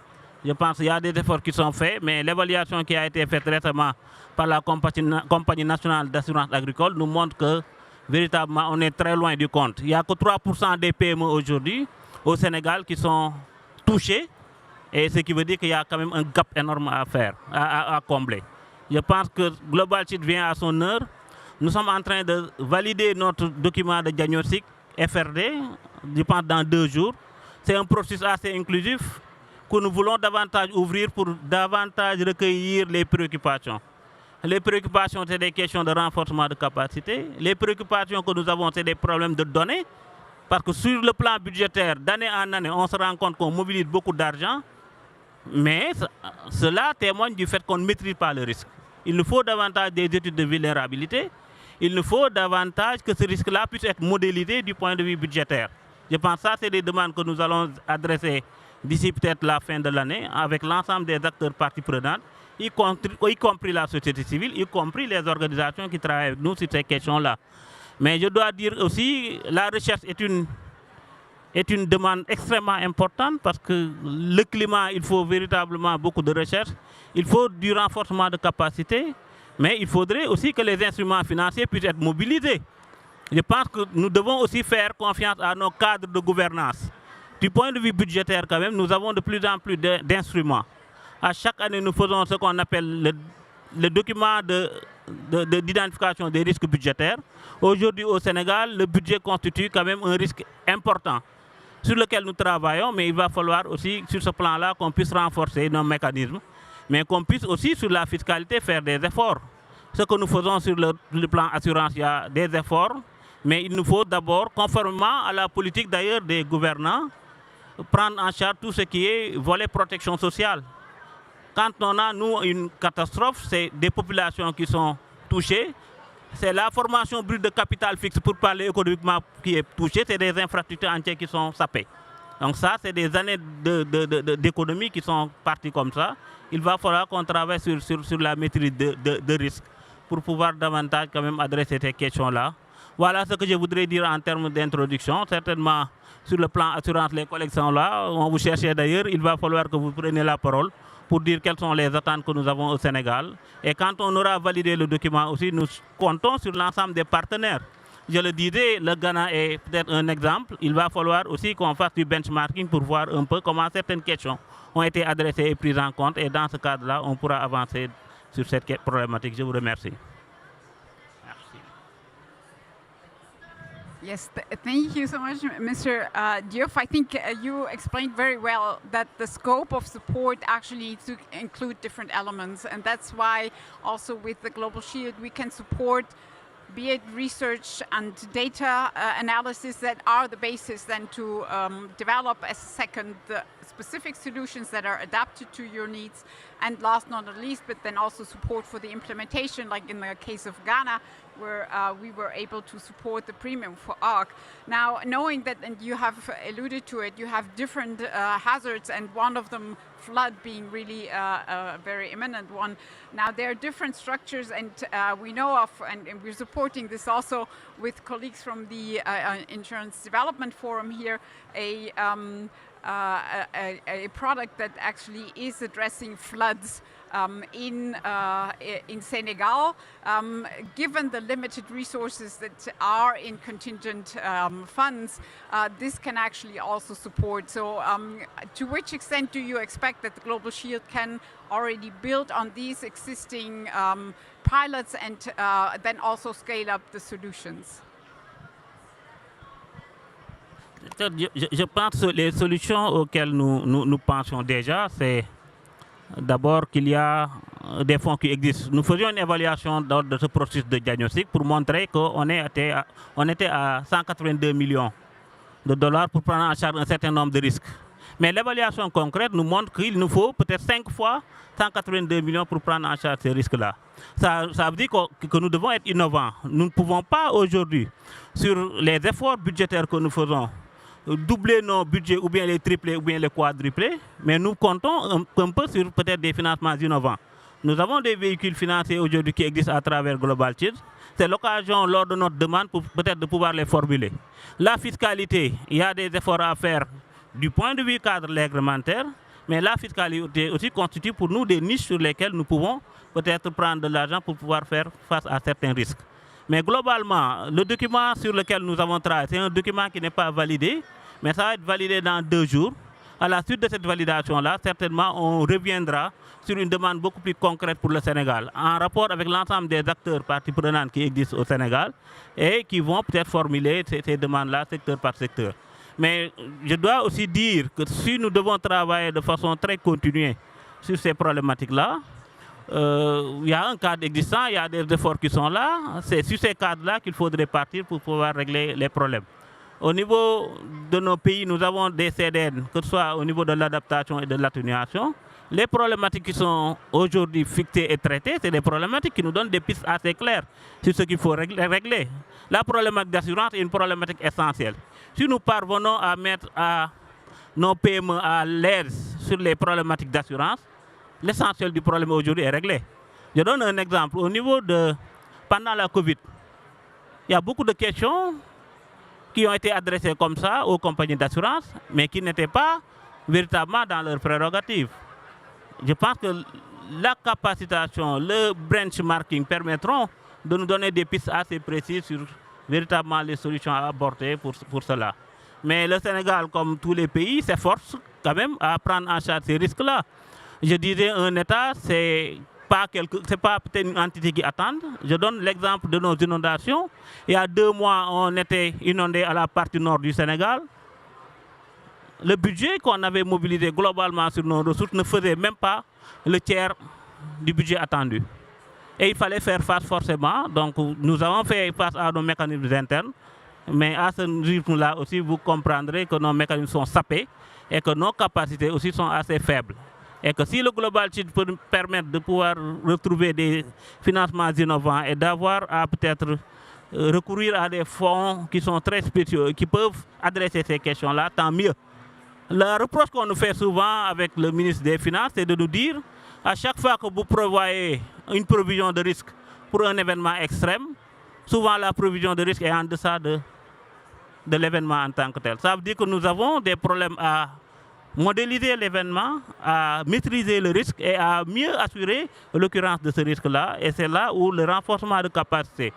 Je pense qu'il y a des efforts qui sont faits, mais l'évaluation qui a été faite récemment par la Compagnie nationale d'assurance agricole nous montre que véritablement on est très loin du compte. Il n'y a que 3% des PME aujourd'hui au Sénégal qui sont touchés, et ce qui veut dire qu'il y a quand même un gap énorme à faire, à combler. Je pense que Global Shield vient à son heure. Nous sommes en train de valider notre document de diagnostic FRD, je pense dans 2 jours. C'est un processus assez inclusif que nous voulons davantage ouvrir pour davantage recueillir les préoccupations. Les préoccupations, c'est des questions de renforcement de capacité. Les préoccupations que nous avons, c'est des problèmes de données. Parce que sur le plan budgétaire, d'année en année, on se rend compte qu'on mobilise beaucoup d'argent. Mais cela témoigne du fait qu'on ne maîtrise pas le risque. Il nous faut davantage des études de vulnérabilité. Il nous faut davantage que ce risque-là puisse être modélisé du point de vue budgétaire. Je pense que ça, c'est des demandes que nous allons adresser d'ici peut-être la fin de l'année avec l'ensemble des acteurs parties prenantes, y compris la société civile, y compris les organisations qui travaillent avec nous sur ces questions-là. Mais je dois dire aussi, la recherche est une demande extrêmement importante parce que le climat, il faut véritablement beaucoup de recherche. Il faut du renforcement de capacité, mais il faudrait aussi que les instruments financiers puissent être mobilisés. Je pense que nous devons aussi faire confiance à nos cadres de gouvernance. Du point de vue budgétaire, quand même, nous avons de plus en plus d'instruments. À chaque année, nous faisons ce qu'on appelle le document d'identification des risques budgétaires. Aujourd'hui, au Sénégal, le budget constitue quand même un risque important sur lequel nous travaillons, mais il va falloir aussi, sur ce plan-là, qu'on puisse renforcer nos mécanismes, mais qu'on puisse aussi, sur la fiscalité, faire des efforts. Ce que nous faisons sur le plan assurance, il y a des efforts, mais il nous faut d'abord, conformément à la politique d'ailleurs des gouvernants, prendre en charge tout ce qui est volet protection sociale. Quand on a, nous, une catastrophe, c'est des populations qui sont touchées, c'est la formation brute de capital fixe, pour parler économiquement, qui est touchée, c'est des infrastructures entières qui sont sapées. Donc ça, c'est des années d'économie qui sont parties comme ça. Il va falloir qu'on travaille sur la maîtrise de risque pour pouvoir davantage quand même adresser ces questions-là. Voilà ce que je voudrais dire en termes d'introduction. Certainement, sur le plan assurance, les collègues sont là. On vous cherchait d'ailleurs. Il va falloir que vous preniez la parole pour dire quelles sont les attentes que nous avons au Sénégal. Et quand on aura validé le document aussi, nous comptons sur l'ensemble des partenaires. Je le disais, le Ghana est peut-être un exemple. Il va falloir aussi qu'on fasse du benchmarking pour voir un peu comment certaines questions ont été adressées et prises en compte. Et dans ce cadre-là, on pourra avancer sur cette problématique. Je vous remercie. Merci. Yes, thank you so much, Mr. Diouf. I think you explained very well that the scope of support actually needs to include different elements, and that's why also with the Global Shield we can support, be it research and data analysis that are the basis then to develop as a second specific solutions that are adapted to your needs, and last not least, but then also support for the implementation, like in the case of Ghana, where we were able to support the premium for ARC. Now, knowing that, and you have alluded to it, you have different hazards, and one of them, flood, being really a very imminent one. Now, there are different structures, and we know of, and we're supporting this also with colleagues from the Insurance Development Forum here, a product that actually is addressing floods in Senegal. Given the limited resources that are in contingent funds, this can actually also support. So to which extent do you expect that the Global Shield can already build on these existing pilots and then also scale up the solutions? Je pense que les solutions auxquelles nous pensons déjà, c'est d'abord qu'il y a des fonds qui existent. Nous faisions une évaluation de ce processus de diagnostic pour montrer qu'on était à 182 millions de dollars pour prendre en charge un certain nombre de risques. Mais l'évaluation concrète nous montre qu'il nous faut peut-être 5 fois 182 millions pour prendre en charge ces risques-là. Ça veut dire que nous devons être innovants. Nous ne pouvons pas aujourd'hui, sur les efforts budgétaires que nous faisons, doubler nos budgets ou bien les tripler ou bien les quadrupler, mais nous comptons un peu sur peut-être des financements innovants. Nous avons des véhicules financiers aujourd'hui qui existent à travers Global Shield. C'est l'occasion lors de notre demande peut-être de pouvoir les formuler. La fiscalité, il y a des efforts à faire du point de vue cadre réglementaire, mais la fiscalité aussi constitue pour nous des niches sur lesquelles nous pouvons peut-être prendre de l'argent pour pouvoir faire face à certains risques. Mais globalement, le document sur lequel nous avons travaillé, c'est un document qui n'est pas validé, mais ça va être validé dans 2 jours. À la suite de cette validation-là, certainement, on reviendra sur une demande beaucoup plus concrète pour le Sénégal, en rapport avec l'ensemble des acteurs parties prenantes qui existent au Sénégal et qui vont peut-être formuler ces demandes-là secteur par secteur. Mais je dois aussi dire que si nous devons travailler de façon très continuée sur ces problématiques-là, il y a un cadre existant, il y a des efforts qui sont là. C'est sur ces cadres-là qu'il faudrait partir pour pouvoir régler les problèmes. Au niveau de nos pays, nous avons des CDN, que ce soit au niveau de l'adaptation et de l'atténuation. Les problématiques qui sont aujourd'hui fixées et traitées, c'est des problématiques qui nous donnent des pistes assez claires sur ce qu'il faut régler. La problématique d'assurance est une problématique essentielle. Si nous parvenons à mettre nos PME à l'aise sur les problématiques d'assurance, l'essentiel du problème aujourd'hui est réglé. Je donne un exemple. Au niveau de, pendant la Covid, il y a beaucoup de questions qui ont été adressées comme ça aux compagnies d'assurance, mais qui n'étaient pas véritablement dans leurs prérogatives. Je pense que la capacitation, le benchmarking permettront de nous donner des pistes assez précises sur véritablement les solutions à aborder pour cela. Mais le Sénégal, comme tous les pays, s'efforce quand même à prendre en charge ces risques-là. Je disais, un État, c'est pas peut-être une entité qui attend. Je donne l'exemple de nos inondations. Il y a 2 mois, on était inondé à la partie nord du Sénégal. Le budget qu'on avait mobilisé globalement sur nos ressources ne faisait même pas le tiers du budget attendu. Et il fallait faire face forcément. Donc nous avons fait face à nos mécanismes internes. Mais à ce rythme-là aussi, vous comprendrez que nos mécanismes sont sapés et que nos capacités aussi sont assez faibles. Et que si le Global Shield peut nous permettre de pouvoir retrouver des financements innovants et d'avoir à peut-être recourir à des fonds qui sont très spéciaux et qui peuvent adresser ces questions-là, tant mieux. Le reproche qu'on nous fait souvent avec le ministre des Finances, c'est de nous dire, à chaque fois que vous prévoyez une provision de risque pour un événement extrême, souvent la provision de risque est en deçà de l'événement en tant que tel. Ça veut dire que nous avons des problèmes à modéliser l'événement, à maîtriser le risque et à mieux assurer l'occurrence de ce risque-là. Et c'est là où le renforcement de capacité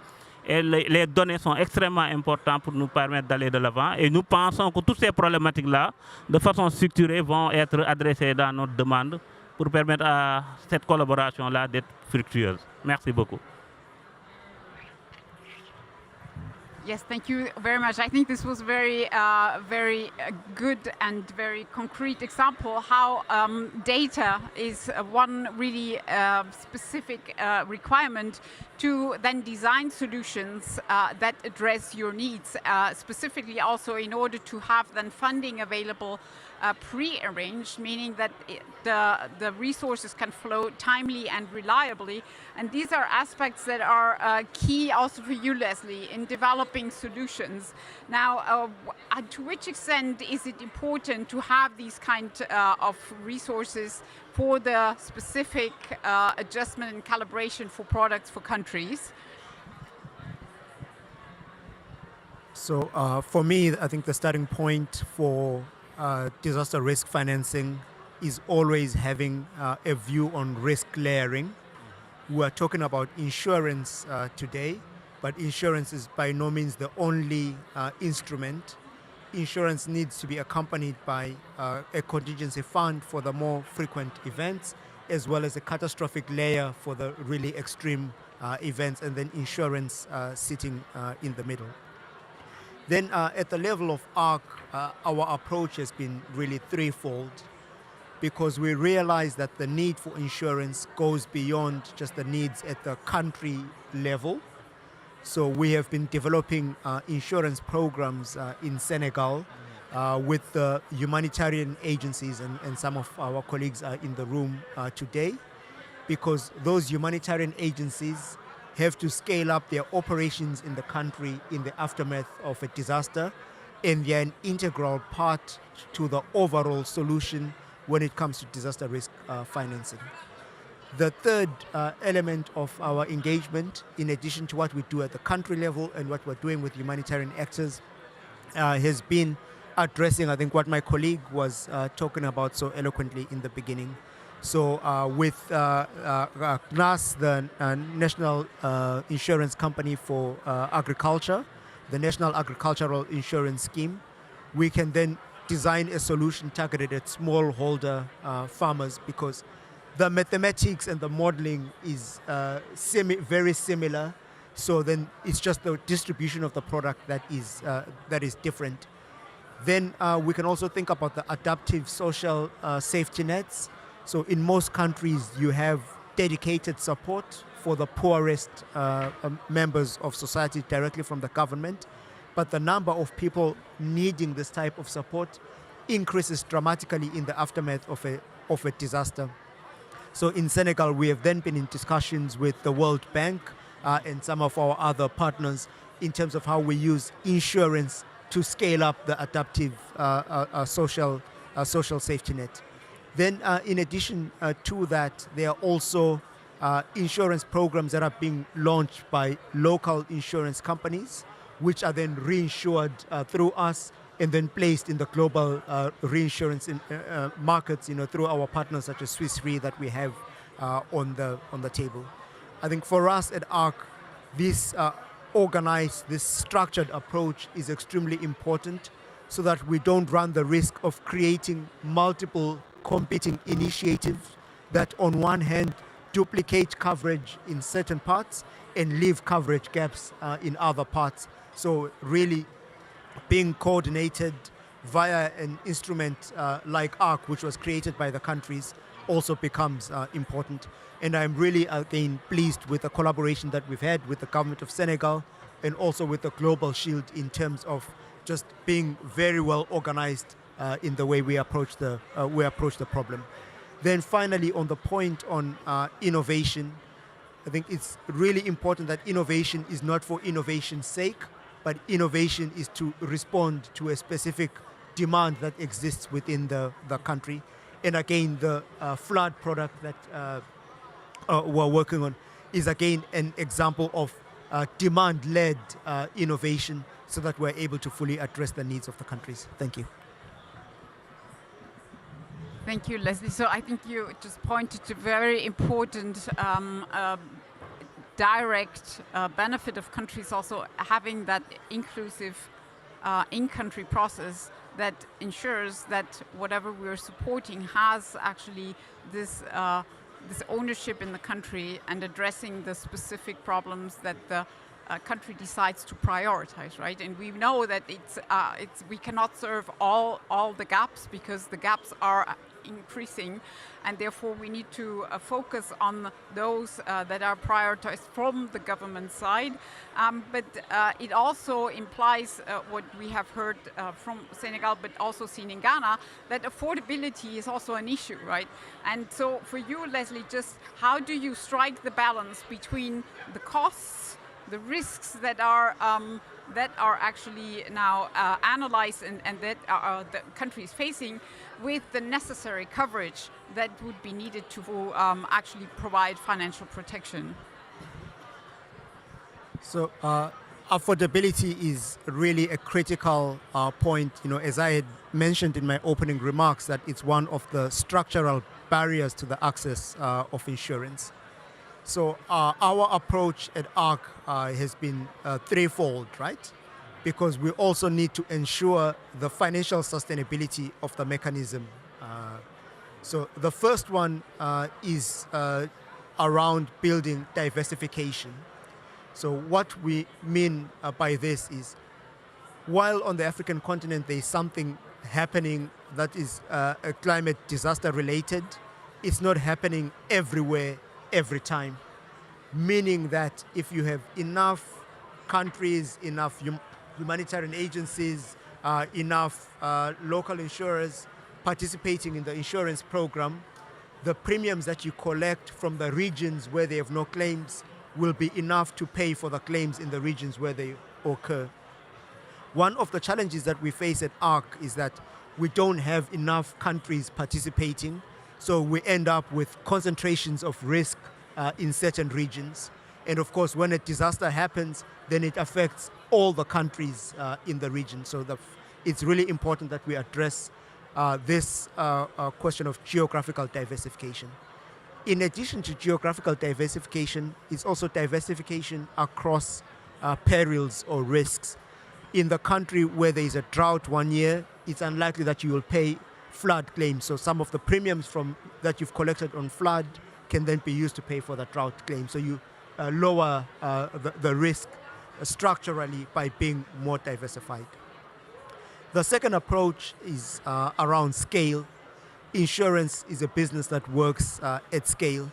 et les données sont extrêmement importantes pour nous permettre d'aller de l'avant. Et nous pensons que toutes ces problématiques-là, de façon structurée, vont être adressées dans notre demande pour permettre à cette collaboration-là d'être fructueuse. Merci beaucoup. Yes, thank you very much. I think this was very good and very concrete example how data is one really specific requirement to then design solutions that address your needs, specifically also in order to have then funding available pre-arranged, meaning that the resources can flow timely and reliably. And these are aspects that are key also for you, Leslie, in developing solutions. Now, to which extent is it important to have these kind of resources for the specific adjustment and calibration for products for countries? So for me, I think the starting point for disaster risk financing is always having a view on risk layering. We are talking about insurance today, but insurance is by no means the only instrument. Insurance needs to be accompanied by a contingency fund for the more frequent events, as well as a catastrophic layer for the really extreme events, and then insurance sitting in the middle. Then at the level of ARC, our approach has been really threefold, because we realize that the need for insurance goes beyond just the needs at the country level. So we have been developing insurance programs in Senegal with the humanitarian agencies, and some of our colleagues are in the room today, because those humanitarian agencies have to scale up their operations in the country in the aftermath of a disaster, and they're an integral part to the overall solution when it comes to disaster risk financing. The third element of our engagement, in addition to what we do at the country level and what we're doing with humanitarian actors, has been addressing, I think, what my colleague was talking about so eloquently in the beginning. So with NAS, the National Insurance Company for Agriculture, the National Agricultural Insurance Scheme, we can then design a solution targeted at smallholder farmers, because the mathematics and the modeling is very similar. So then it's just the distribution of the product that is different. Then we can also think about the adaptive social safety nets. So in most countries, you have dedicated support for the poorest members of society directly from the government. But the number of people needing this type of support increases dramatically in the aftermath of a disaster. So in Senegal, we have then been in discussions with the World Bank and some of our other partners in terms of how we use insurance to scale up the adaptive social safety net. Then in addition to that, there are also insurance programs that are being launched by local insurance companies, which are then reinsured through us and then placed in the global reinsurance markets, through our partners such as Swiss Re that we have on the table. I think for us at ARC, this organized, this structured approach is extremely important, so that we don't run the risk of creating multiple competing initiatives that on one hand duplicate coverage in certain parts and leave coverage gaps in other parts. So really being coordinated via an instrument like ARC, which was created by the countries, also becomes important. And I'm really, again, pleased with the collaboration that we've had with the government of Senegal and also with the Global Shield in terms of just being very well organized in the way we approach the problem. Then finally, on the point on innovation, I think it's really important that innovation is not for innovation's sake, but innovation is to respond to a specific demand that exists within the country. And again, the flood product that we're working on is again an example of demand-led innovation, so that we're able to fully address the needs of the countries. Thank you. Thank you, Leslie. So I think you just pointed to very important direct benefit of countries also having that inclusive in-country process that ensures that whatever we're supporting has actually this ownership in the country and addressing the specific problems that the country decides to prioritize, right? And we know that we cannot serve all the gaps because the gaps are increasing, and therefore we need to focus on those that are prioritized from the government side. But it also implies what we have heard from Senegal, but also seen in Ghana, that affordability is also an issue, right? And so for you, Leslie, just how do you strike the balance between the costs, the risks that are actually now analyzed and that the country is facing, with the necessary coverage that would be needed to actually provide financial protection? So affordability is really a critical point. As I had mentioned in my opening remarks, that it's one of the structural barriers to the access of insurance. So our approach at ARC has been threefold, right? Because we also need to ensure the financial sustainability of the mechanism. So the first one is around building diversification. So what we mean by this is, while on the African continent there is something happening that is climate disaster related, it's not happening everywhere, every time. Meaning that if you have enough countries, enough humanitarian agencies, enough local insurers participating in the insurance program, the premiums that you collect from the regions where they have no claims will be enough to pay for the claims in the regions where they occur. One of the challenges that we face at ARC is that we don't have enough countries participating, so we end up with concentrations of risk in certain regions. And of course, when a disaster happens, then it affects all the countries in the region. So it's really important that we address this question of geographical diversification. In addition to geographical diversification, it's also diversification across perils or risks. In the country where there is a drought one year, it's unlikely that you will pay flood claims. So some of the premiums that you've collected on flood can then be used to pay for the drought claim. So you lower the risk structurally by being more diversified. The second approach is around scale. Insurance is a business that works at scale.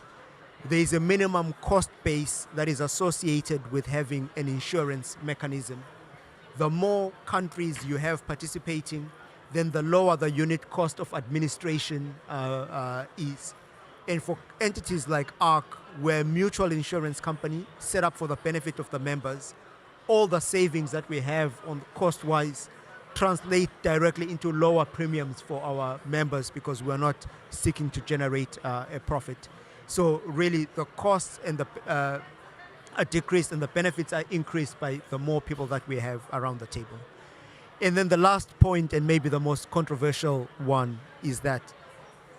There is a minimum cost base that is associated with having an insurance mechanism. The more countries you have participating, then the lower the unit cost of administration is. And for entities like ARC, we're a mutual insurance company set up for the benefit of the members, all the savings that we have on cost-wise translate directly into lower premiums for our members because we're not seeking to generate a profit. So really the costs and are decreased and the benefits are increased by the more people that we have around the table. And then the last point, and maybe the most controversial one, is that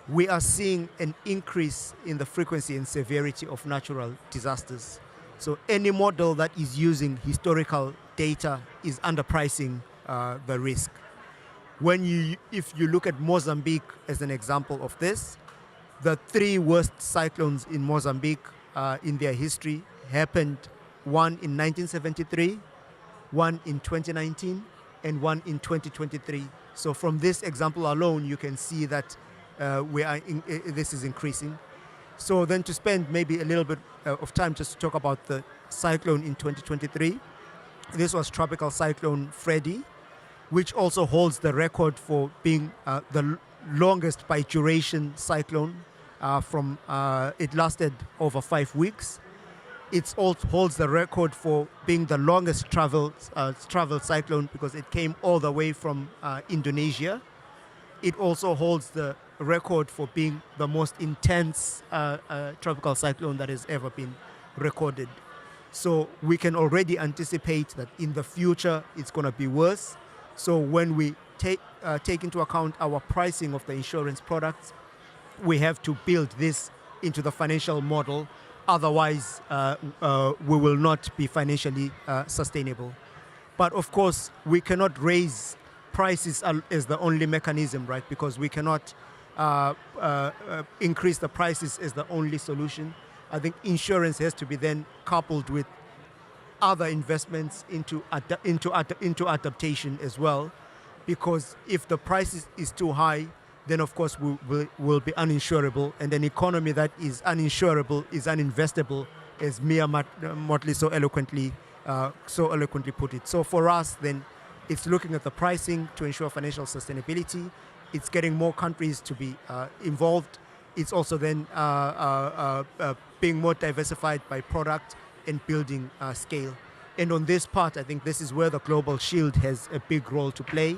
we are seeing an increase in the frequency and severity of natural disasters. So any model that is using historical data is underpricing the risk. If you look at Mozambique as an example of this, the three worst cyclones in Mozambique in their history happened, one in 1973, one in 2019, and one in 2023. So from this example alone, you can see that this is increasing. So then to spend maybe a little bit of time just to talk about the cyclone in 2023. This was Tropical Cyclone Freddy, which also holds the record for being the longest by duration cyclone. It lasted over 5 weeks. It also holds the record for being the longest travel cyclone because it came all the way from Indonesia. It also holds the record for being the most intense tropical cyclone that has ever been recorded. So we can already anticipate that in the future it's going to be worse. So when we take into account our pricing of the insurance products, we have to build this into the financial model. Otherwise, we will not be financially sustainable. But of course, we cannot raise prices as the only mechanism, right? Because we cannot increase the prices as the only solution. I think insurance has to be then coupled with other investments into adaptation as well, because if the price is too high, then of course will be uninsurable, and an economy that is uninsurable is uninvestable, as Mia Motley so eloquently put it. So for us, then, it's looking at the pricing to ensure financial sustainability. It's getting more countries to be involved. It's also then being more diversified by product and building scale. And on this part, I think this is where the Global Shield has a big role to play,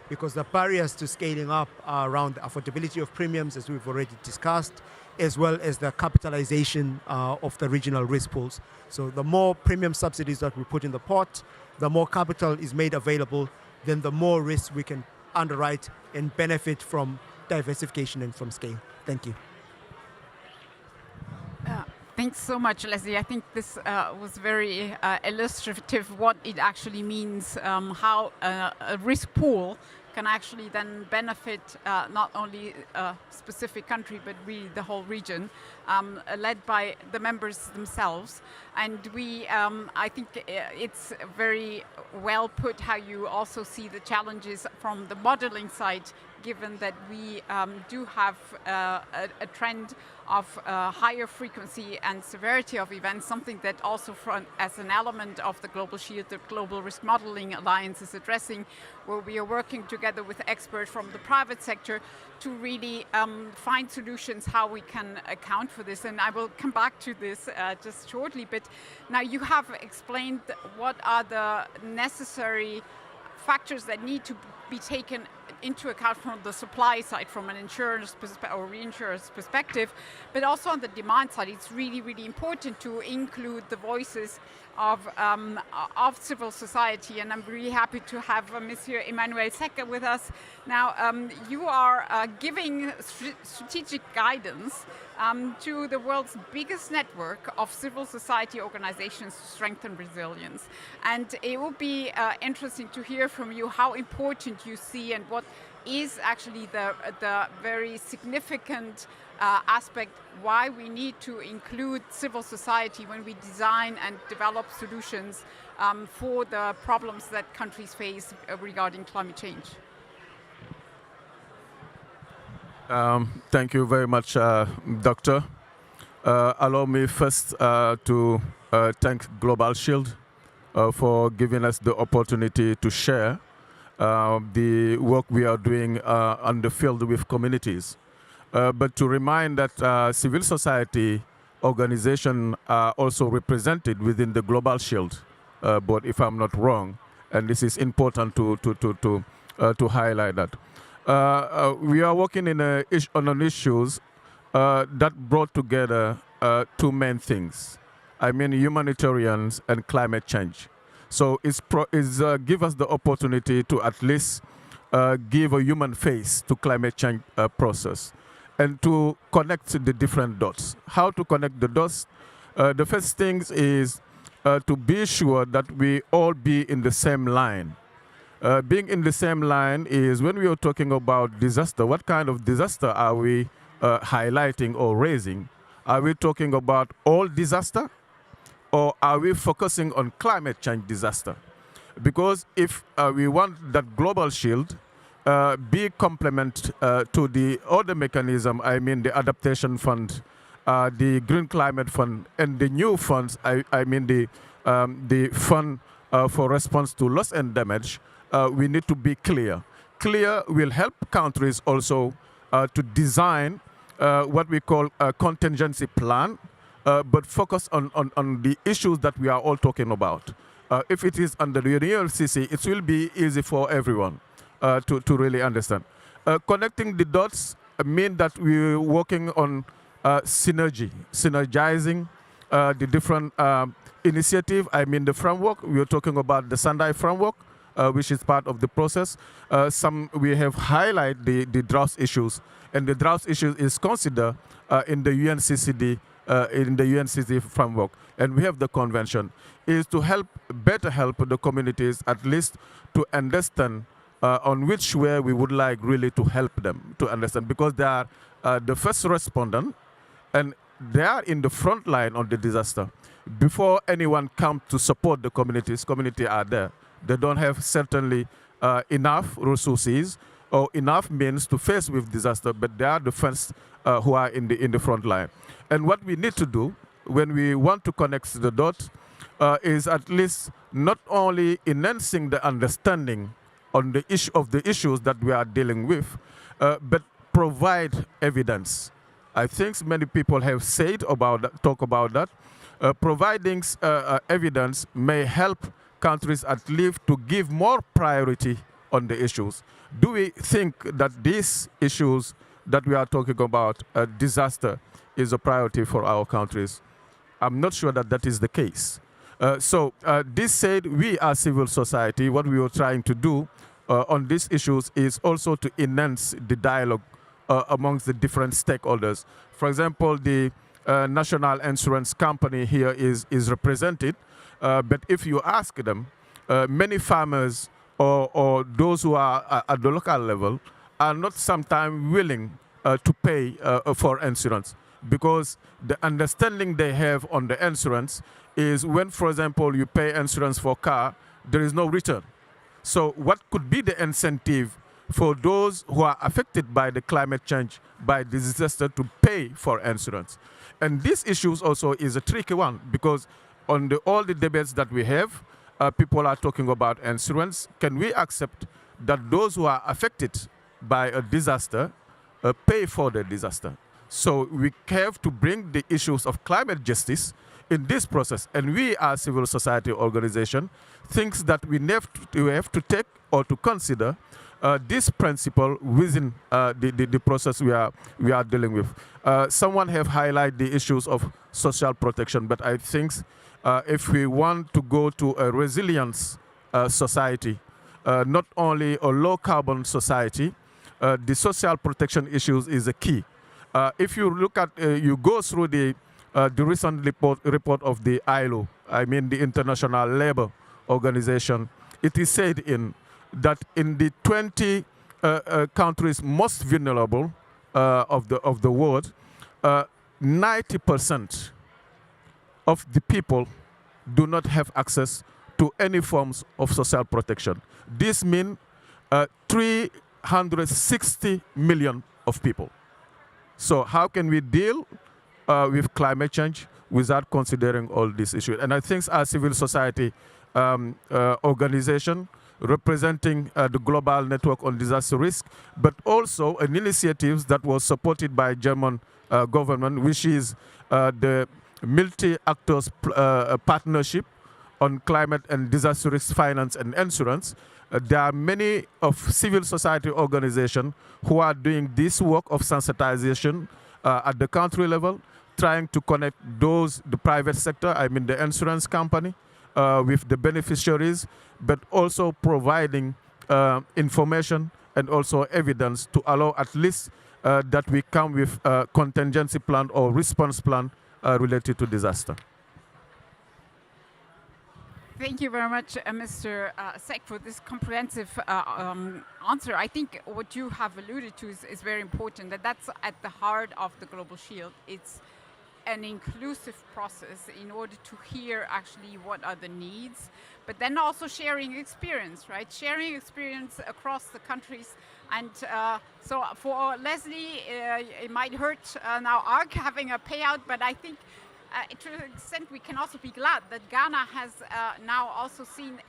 because the barriers to scaling up are around the affordability of premiums, as we've already discussed, as well as the capitalization of the regional risk pools. So the more premium subsidies that we put in the pot, the more capital is made available, then the more risk we can underwrite and benefit from diversification and from scale. Thank you. Thanks so much, Leslie. I think this was very illustrative what it actually means, how a risk pool can actually then benefit not only a specific country, but really the whole region, led by the members themselves. And I think it's very well put how you also see the challenges from the modeling side, given that we do have a trend of higher frequency and severity of events, something that also as an element of the Global Shield, the Global Risk Modeling Alliance is addressing, where we are working together with experts from the private sector to really find solutions how we can account for this. And I will come back to this just shortly, but now you have explained what are the necessary factors that need to be taken into account from the supply side, from an insurance or reinsurance perspective, but also on the demand side. It's really, really important to include the voices of civil society, and I'm really happy to have Monsieur Emmanuel Secker with us. Now, you are giving strategic guidance to the world's biggest network of civil society organizations to strengthen resilience. And it will be interesting to hear from you how important you see and what is actually the very significant aspect why we need to include civil society when we design and develop solutions for the problems that countries face regarding climate change. Thank you very much, Doctor. Allow me first to thank Global Shield for giving us the opportunity to share the work we are doing on the field with communities. But to remind that civil society organizations are also represented within the Global Shield, but if I'm not wrong, and this is important to highlight that. We are working on issues that brought together two main things. I mean, humanitarians and climate change. So it's give us the opportunity to at least give a human face to climate change process and to connect the different dots. How to connect the dots? The first thing is to be sure that we all be in the same line. Being in the same line is when we are talking about disaster, what kind of disaster are we highlighting or raising? Are we talking about all disaster, or are we focusing on climate change disaster? Because if we want that Global Shield be complement to the other mechanism, I mean the Adaptation Fund, the Green Climate Fund, and the new funds, I mean the Fund for Response to Loss and Damage, we need to be clear. Clear will help countries also to design what we call a contingency plan, but focus on the issues that we are all talking about. If it is under the UNFCCC, it will be easy for everyone to really understand. Connecting the dots mean that we're working on synergizing the different initiative. I mean the framework. We are talking about the Sendai framework, which is part of the process. We have highlighted the drought issues, and the drought issue is considered in the UNCCD, in the UNCCD framework, and we have the convention, is to better help the communities at least to understand on which way we would like really to help them to understand, because they are the first respondent, and they are in the front line on the disaster. Before anyone comes to support the communities, community are there. They don't have certainly enough resources or enough means to face with disaster, but they are the first who are in the front line. And what we need to do when we want to connect the dots is at least not only enhancing the understanding on the issue of the issues that we are dealing with, but provide evidence. I think many people have said about that, talk about that. Providing evidence may help countries at least to give more priority on the issues. Do we think that these issues that we are talking about, disaster, is a priority for our countries? I'm not sure that that is the case. So this said, we as civil society, what we were trying to do on these issues is also to enhance the dialogue amongst the different stakeholders. For example, the national insurance company here is represented, but if you ask them, many farmers or those who are at the local level are not sometimes willing to pay for insurance, because the understanding they have on the insurance is when, for example, you pay insurance for car, there is no return. So what could be the incentive for those who are affected by the climate change, by the disaster, to pay for insurance? And this issue also is a tricky one, because on all the debates that we have, people are talking about insurance. Can we accept that those who are affected by a disaster pay for the disaster? So we have to bring the issues of climate justice in this process. And we as civil society organization thinks that we have to take or to consider this principle within the process we are dealing with. Someone have highlighted the issues of social protection, but I think if we want to go to a resilience society, not only a low carbon society, the social protection issues is a key. If you look at, you go through the recent report of the ILO, I mean the International Labour Organization, it is said that in the 20 countries most vulnerable of the world, 90% of the people do not have access to any forms of social protection. This means 360 million of people. So how can we deal with climate change without considering all these issues? And I think our civil society organization representing the Global Network on Disaster Risk, but also an initiative that was supported by German government, which is the multi-actors partnership on climate and disaster risk finance and insurance. There are many of civil society organizations who are doing this work of sensitization at the country level, trying to connect the private sector, I mean the insurance company, with the beneficiaries, but also providing information and also evidence to allow at least that we come with a contingency plan or response plan related to disaster. Thank you very much, Mr. Seck, for this comprehensive answer. I think what you have alluded to is very important, that's at the heart of the Global Shield. It's an inclusive process in order to hear actually what are the needs, but then also sharing experience, right? Sharing experience across the countries. And so for Leslie, it might hurt now ARC having a payout, but I think to an extent we can also be glad that Ghana has now also seen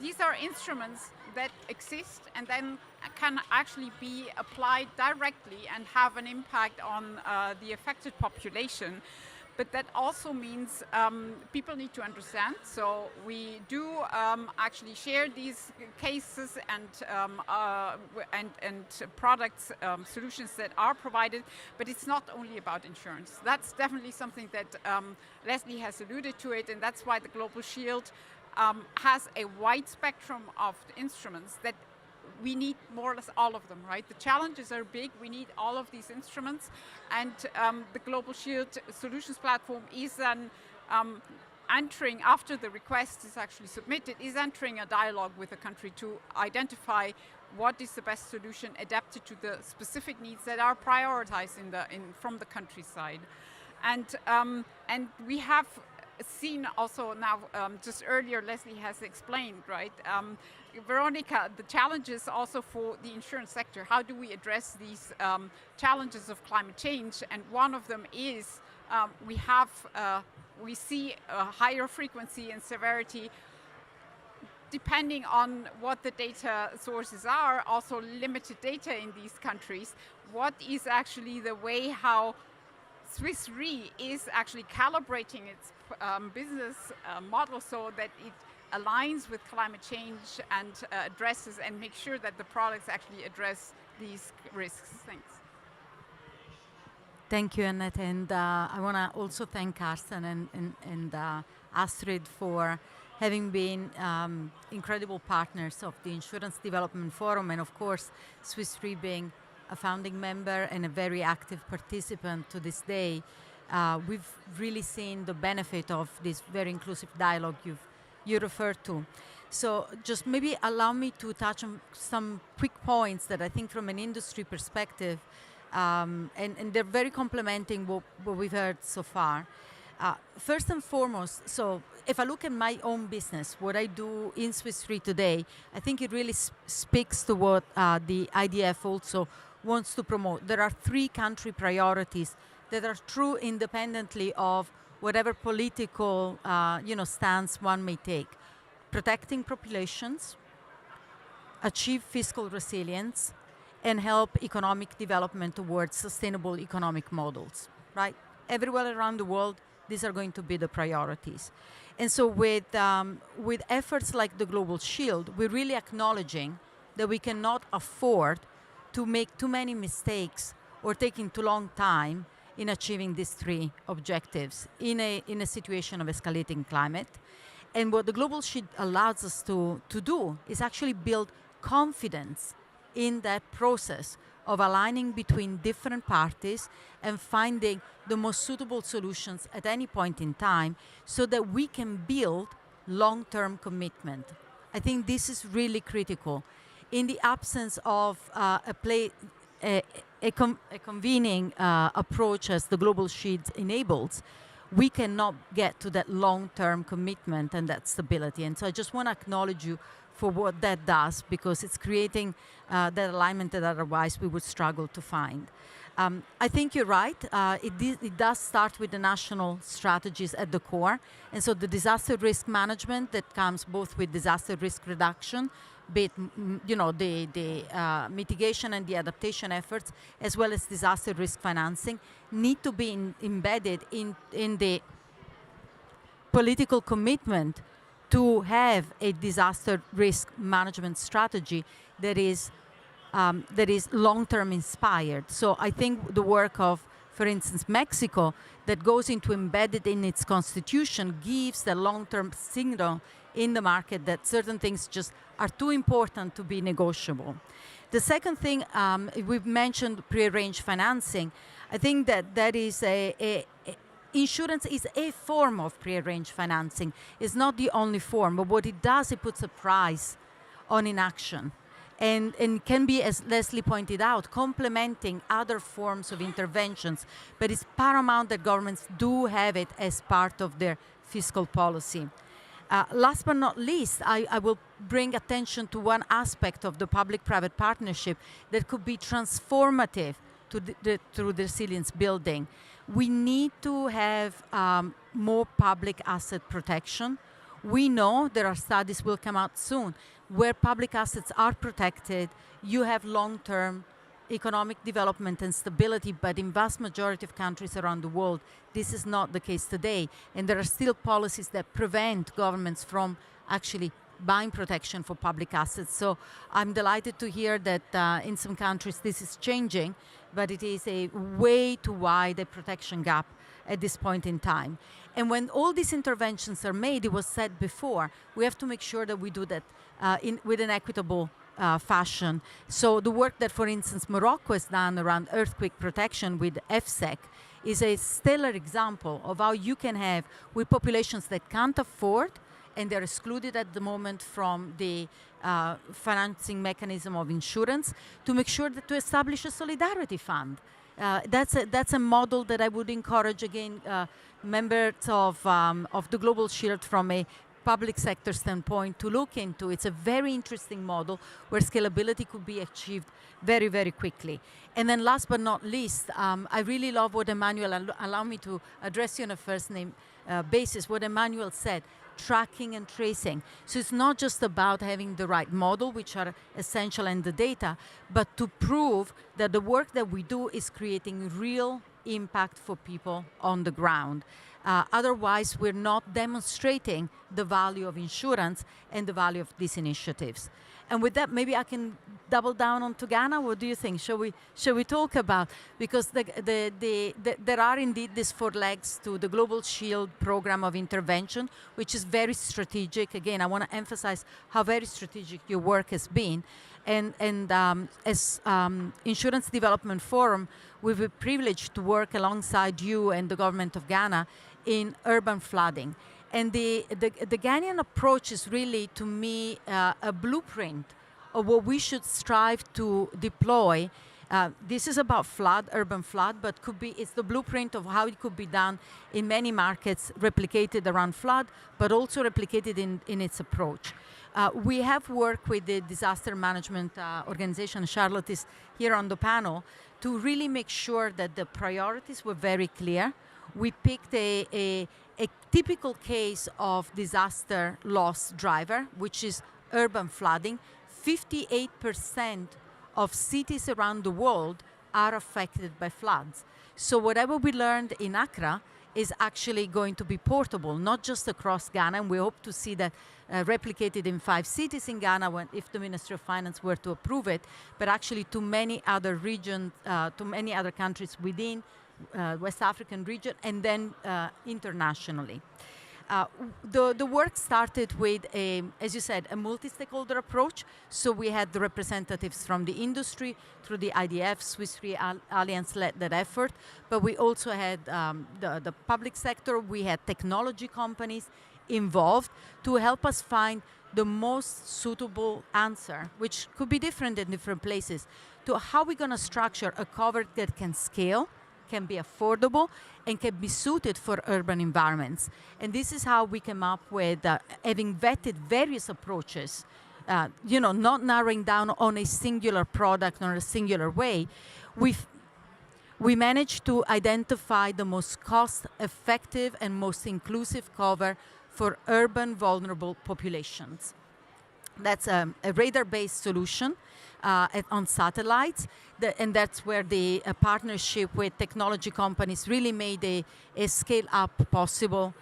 these are instruments that exist and then can actually be applied directly and have an impact on the affected population. But that also means people need to understand. So we do actually share these cases and products, solutions that are provided. But it's not only about insurance. That's definitely something that Leslie has alluded to it, and that's why the Global Shield has a wide spectrum of instruments that we need more or less all of them, right? The challenges are big. We need all of these instruments. And the Global Shield Solutions Platform is then entering, after the request is actually submitted, is entering a dialogue with the country to identify what is the best solution adapted to the specific needs that are prioritized from the countryside. And we have seen also now, just earlier Leslie has explained, right? Veronica, the challenges also for the insurance sector. How do we address these challenges of climate change? And one of them is we see a higher frequency and severity depending on what the data sources are, also limited data in these countries. What is actually the way how Swiss Re is actually calibrating its business model so that it aligns with climate change and addresses and makes sure that the products actually address these risks? Thanks. Thank you, Annette, and I want to also thank Carsten and Astrid for having been incredible partners of the Insurance Development Forum, and of course, Swiss Re being a founding member and a very active participant to this day. We've really seen the benefit of this very inclusive dialogue you referred to. So just maybe allow me to touch on some quick points that I think from an industry perspective, and they're very complementing what we've heard so far. First and foremost, so if I look at my own business, what I do in Swiss Re today, I think it really speaks to what the IDF also wants to promote. There are 3 country priorities that are true independently of whatever political stance one may take. Protecting populations, achieve fiscal resilience, and help economic development towards sustainable economic models, right? Everywhere around the world, these are going to be the priorities. And so with efforts like the Global Shield, we're really acknowledging that we cannot afford to make too many mistakes or taking too long time in achieving these 3 objectives in a situation of escalating climate. And what the Global Shield allows us to do is actually build confidence in that process of aligning between different parties and finding the most suitable solutions at any point in time so that we can build long-term commitment. I think this is really critical. In the absence of a convening approach as the Global Shield enables, we cannot get to that long-term commitment and that stability. And so I just want to acknowledge you for what that does, because it's creating that alignment that otherwise we would struggle to find. I think you're right. It does start with the national strategies at the core. And so the disaster risk management that comes both with disaster risk reduction, be it the mitigation and the adaptation efforts, as well as disaster risk financing, need to be embedded in the political commitment to have a disaster risk management strategy that is long-term inspired. So I think the work of, for instance, Mexico, that goes into embedded in its constitution, gives the long-term signal in the market that certain things just are too important to be negotiable. The second thing, we've mentioned prearranged financing. I think that is insurance is a form of prearranged financing. It's not the only form, but what it does, it puts a price on inaction. And can be, as Leslie pointed out, complementing other forms of interventions, but it's paramount that governments do have it as part of their fiscal policy. Last but not least, I will bring attention to one aspect of the public-private partnership that could be transformative through the resilience building. We need to have more public asset protection. We know there are studies will come out soon where public assets are protected, you have long-term economic development and stability, but in vast majority of countries around the world, this is not the case today. And there are still policies that prevent governments from actually buying protection for public assets. So I'm delighted to hear that in some countries this is changing, but it is a way too wide a protection gap at this point in time. And when all these interventions are made, it was said before, we have to make sure that we do that with an equitable fashion. So the work that, for instance, Morocco has done around earthquake protection with FSEC is a stellar example of how you can have, with populations that can't afford, and they're excluded at the moment from the financing mechanism of insurance, to make sure that to establish a solidarity fund. That's a model that I would encourage, again, members of the Global Shield from a public sector standpoint to look into. It's a very interesting model where scalability could be achieved very, very quickly. And then last but not least, I really love what Emmanuel, allow me to address you on a first name basis, what Emmanuel said, tracking and tracing. So it's not just about having the right model, which are essential, and the data, but to prove that the work that we do is creating real impact for people on the ground. Otherwise, we're not demonstrating the value of insurance and the value of these initiatives. And with that, maybe I can double down onto Ghana. What do you think? Shall we talk about? Because there are indeed these 4 legs to the Global Shield program of intervention, which is very strategic. Again, I want to emphasize how very strategic your work has been. And as Insurance Development Forum, we've been privileged to work alongside you and the government of Ghana in urban flooding. And the Ghanaian approach is really, to me, a blueprint of what we should strive to deploy. This is about urban flood, but it's the blueprint of how it could be done in many markets, replicated around flood, but also replicated in its approach. We have worked with the disaster management organization, Charlotte is here on the panel, to really make sure that the priorities were very clear. We picked a typical case of disaster loss driver, which is urban flooding. 58% of cities around the world are affected by floods. So whatever we learned in Accra is actually going to be portable, not just across Ghana, and we hope to see that replicated in 5 cities in Ghana if the Ministry of Finance were to approve it, but actually to many other regions, to many other countries within West African region, and then internationally. The work started with, as you said, a multi-stakeholder approach. So we had the representatives from the industry, through the IDF, Swiss Re Alliance led that effort, but we also had the public sector, we had technology companies involved to help us find the most suitable answer, which could be different in different places, to how we're going to structure a cover that can scale, can be affordable, and can be suited for urban environments. And this is how we came up with, having vetted various approaches, not narrowing down on a singular product or a singular way. We managed to identify the most cost-effective and most inclusive cover for urban vulnerable populations. That's a radar-based solution on satellites, and that's where the partnership with technology companies really made a scale-up possible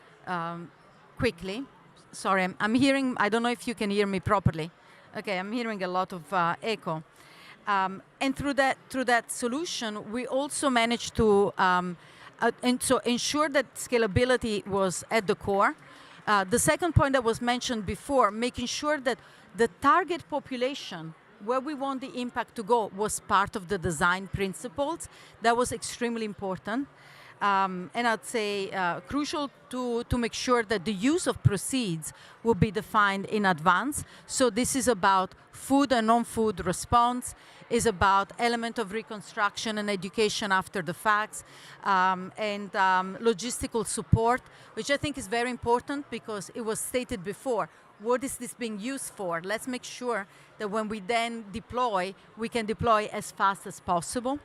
quickly. Sorry, I'm hearing, I don't know if you can hear me properly. Okay, I'm hearing a lot of echo. And through that solution, we also managed to ensure that scalability was at the core. The second point that was mentioned before, making sure that the target population, where we want the impact to go, was part of the design principles. That was extremely important. And I'd say crucial to make sure that the use of proceeds will be defined in advance. So this is about food and non-food response, is about element of reconstruction and education after the facts, and logistical support, which I think is very important because it was stated before. What is this being used for? Let's make sure that when we then deploy, we can deploy as fast as possible.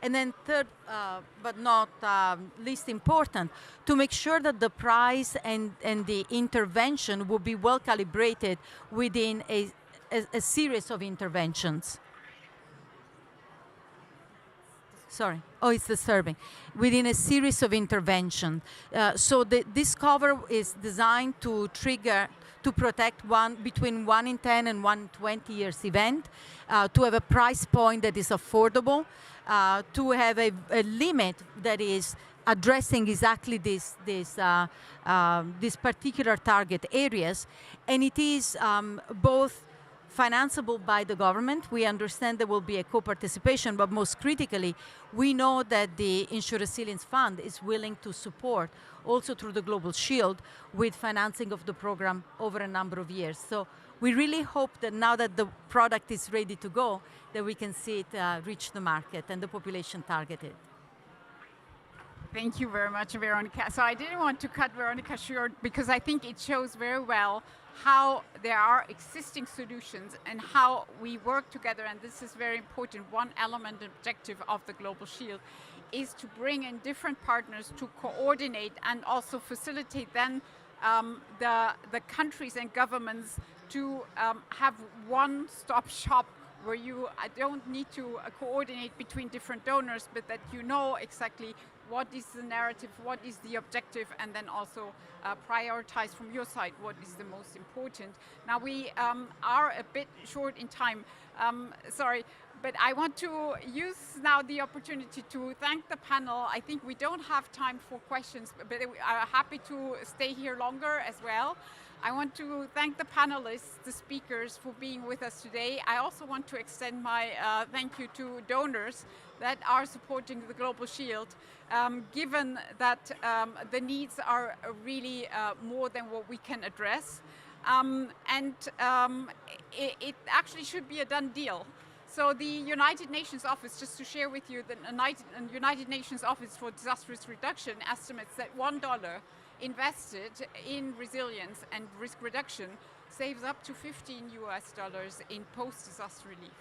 And then third, but not least important, to make sure that the price and the intervention will be well calibrated within a series of interventions. Sorry. Oh, it's disturbing. Within a series of interventions. So this cover is designed to protect between 1 in 10 and 1 in 20 years event, to have a price point that is affordable, to have a limit that is addressing exactly these particular target areas, and it is both financeable by the government. We understand there will be a co-participation, but most critically, we know that the Insure Resilience Fund is willing to support, also through the Global Shield, with financing of the program over a number of years. So we really hope that now that the product is ready to go, that we can see it reach the market and the population targeted. Thank you very much, Veronica. So I didn't want to cut Veronica short because I think it shows very well how there are existing solutions and how we work together. And this is very important. One element and objective of the Global Shield is to bring in different partners to coordinate and also facilitate then the countries and governments to have one-stop shop where you don't need to coordinate between different donors, but that you know exactly what is the narrative, what is the objective, and then also prioritize from your side what is the most important. Now we are a bit short in time, sorry, but I want to use now the opportunity to thank the panel. I think we don't have time for questions, but we are happy to stay here longer as well. I want to thank the panelists, the speakers, for being with us today. I also want to extend my thank you to donors that are supporting the Global Shield, given that the needs are really more than what we can address. It actually should be a done deal. So the United Nations Office, just to share with you, the United Nations Office for Disaster Risk Reduction estimates that $1 invested in resilience and risk reduction saves up to $15 in post-disaster relief.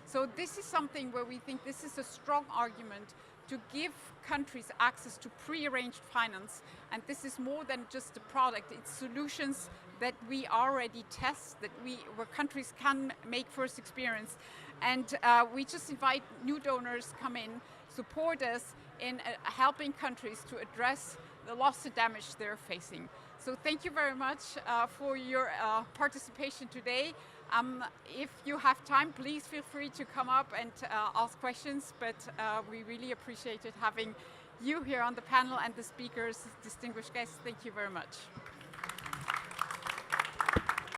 So this is something where we think this is a strong argument to give countries access to pre-arranged finance, and this is more than just a product, it's solutions that we already test, where countries can make first experience. And we just invite new donors come in, support us in helping countries to address the loss and damage they're facing. So thank you very much for your participation today. If you have time, please feel free to come up and ask questions, but we really appreciated having you here on the panel and the speakers, distinguished guests. Thank you very much.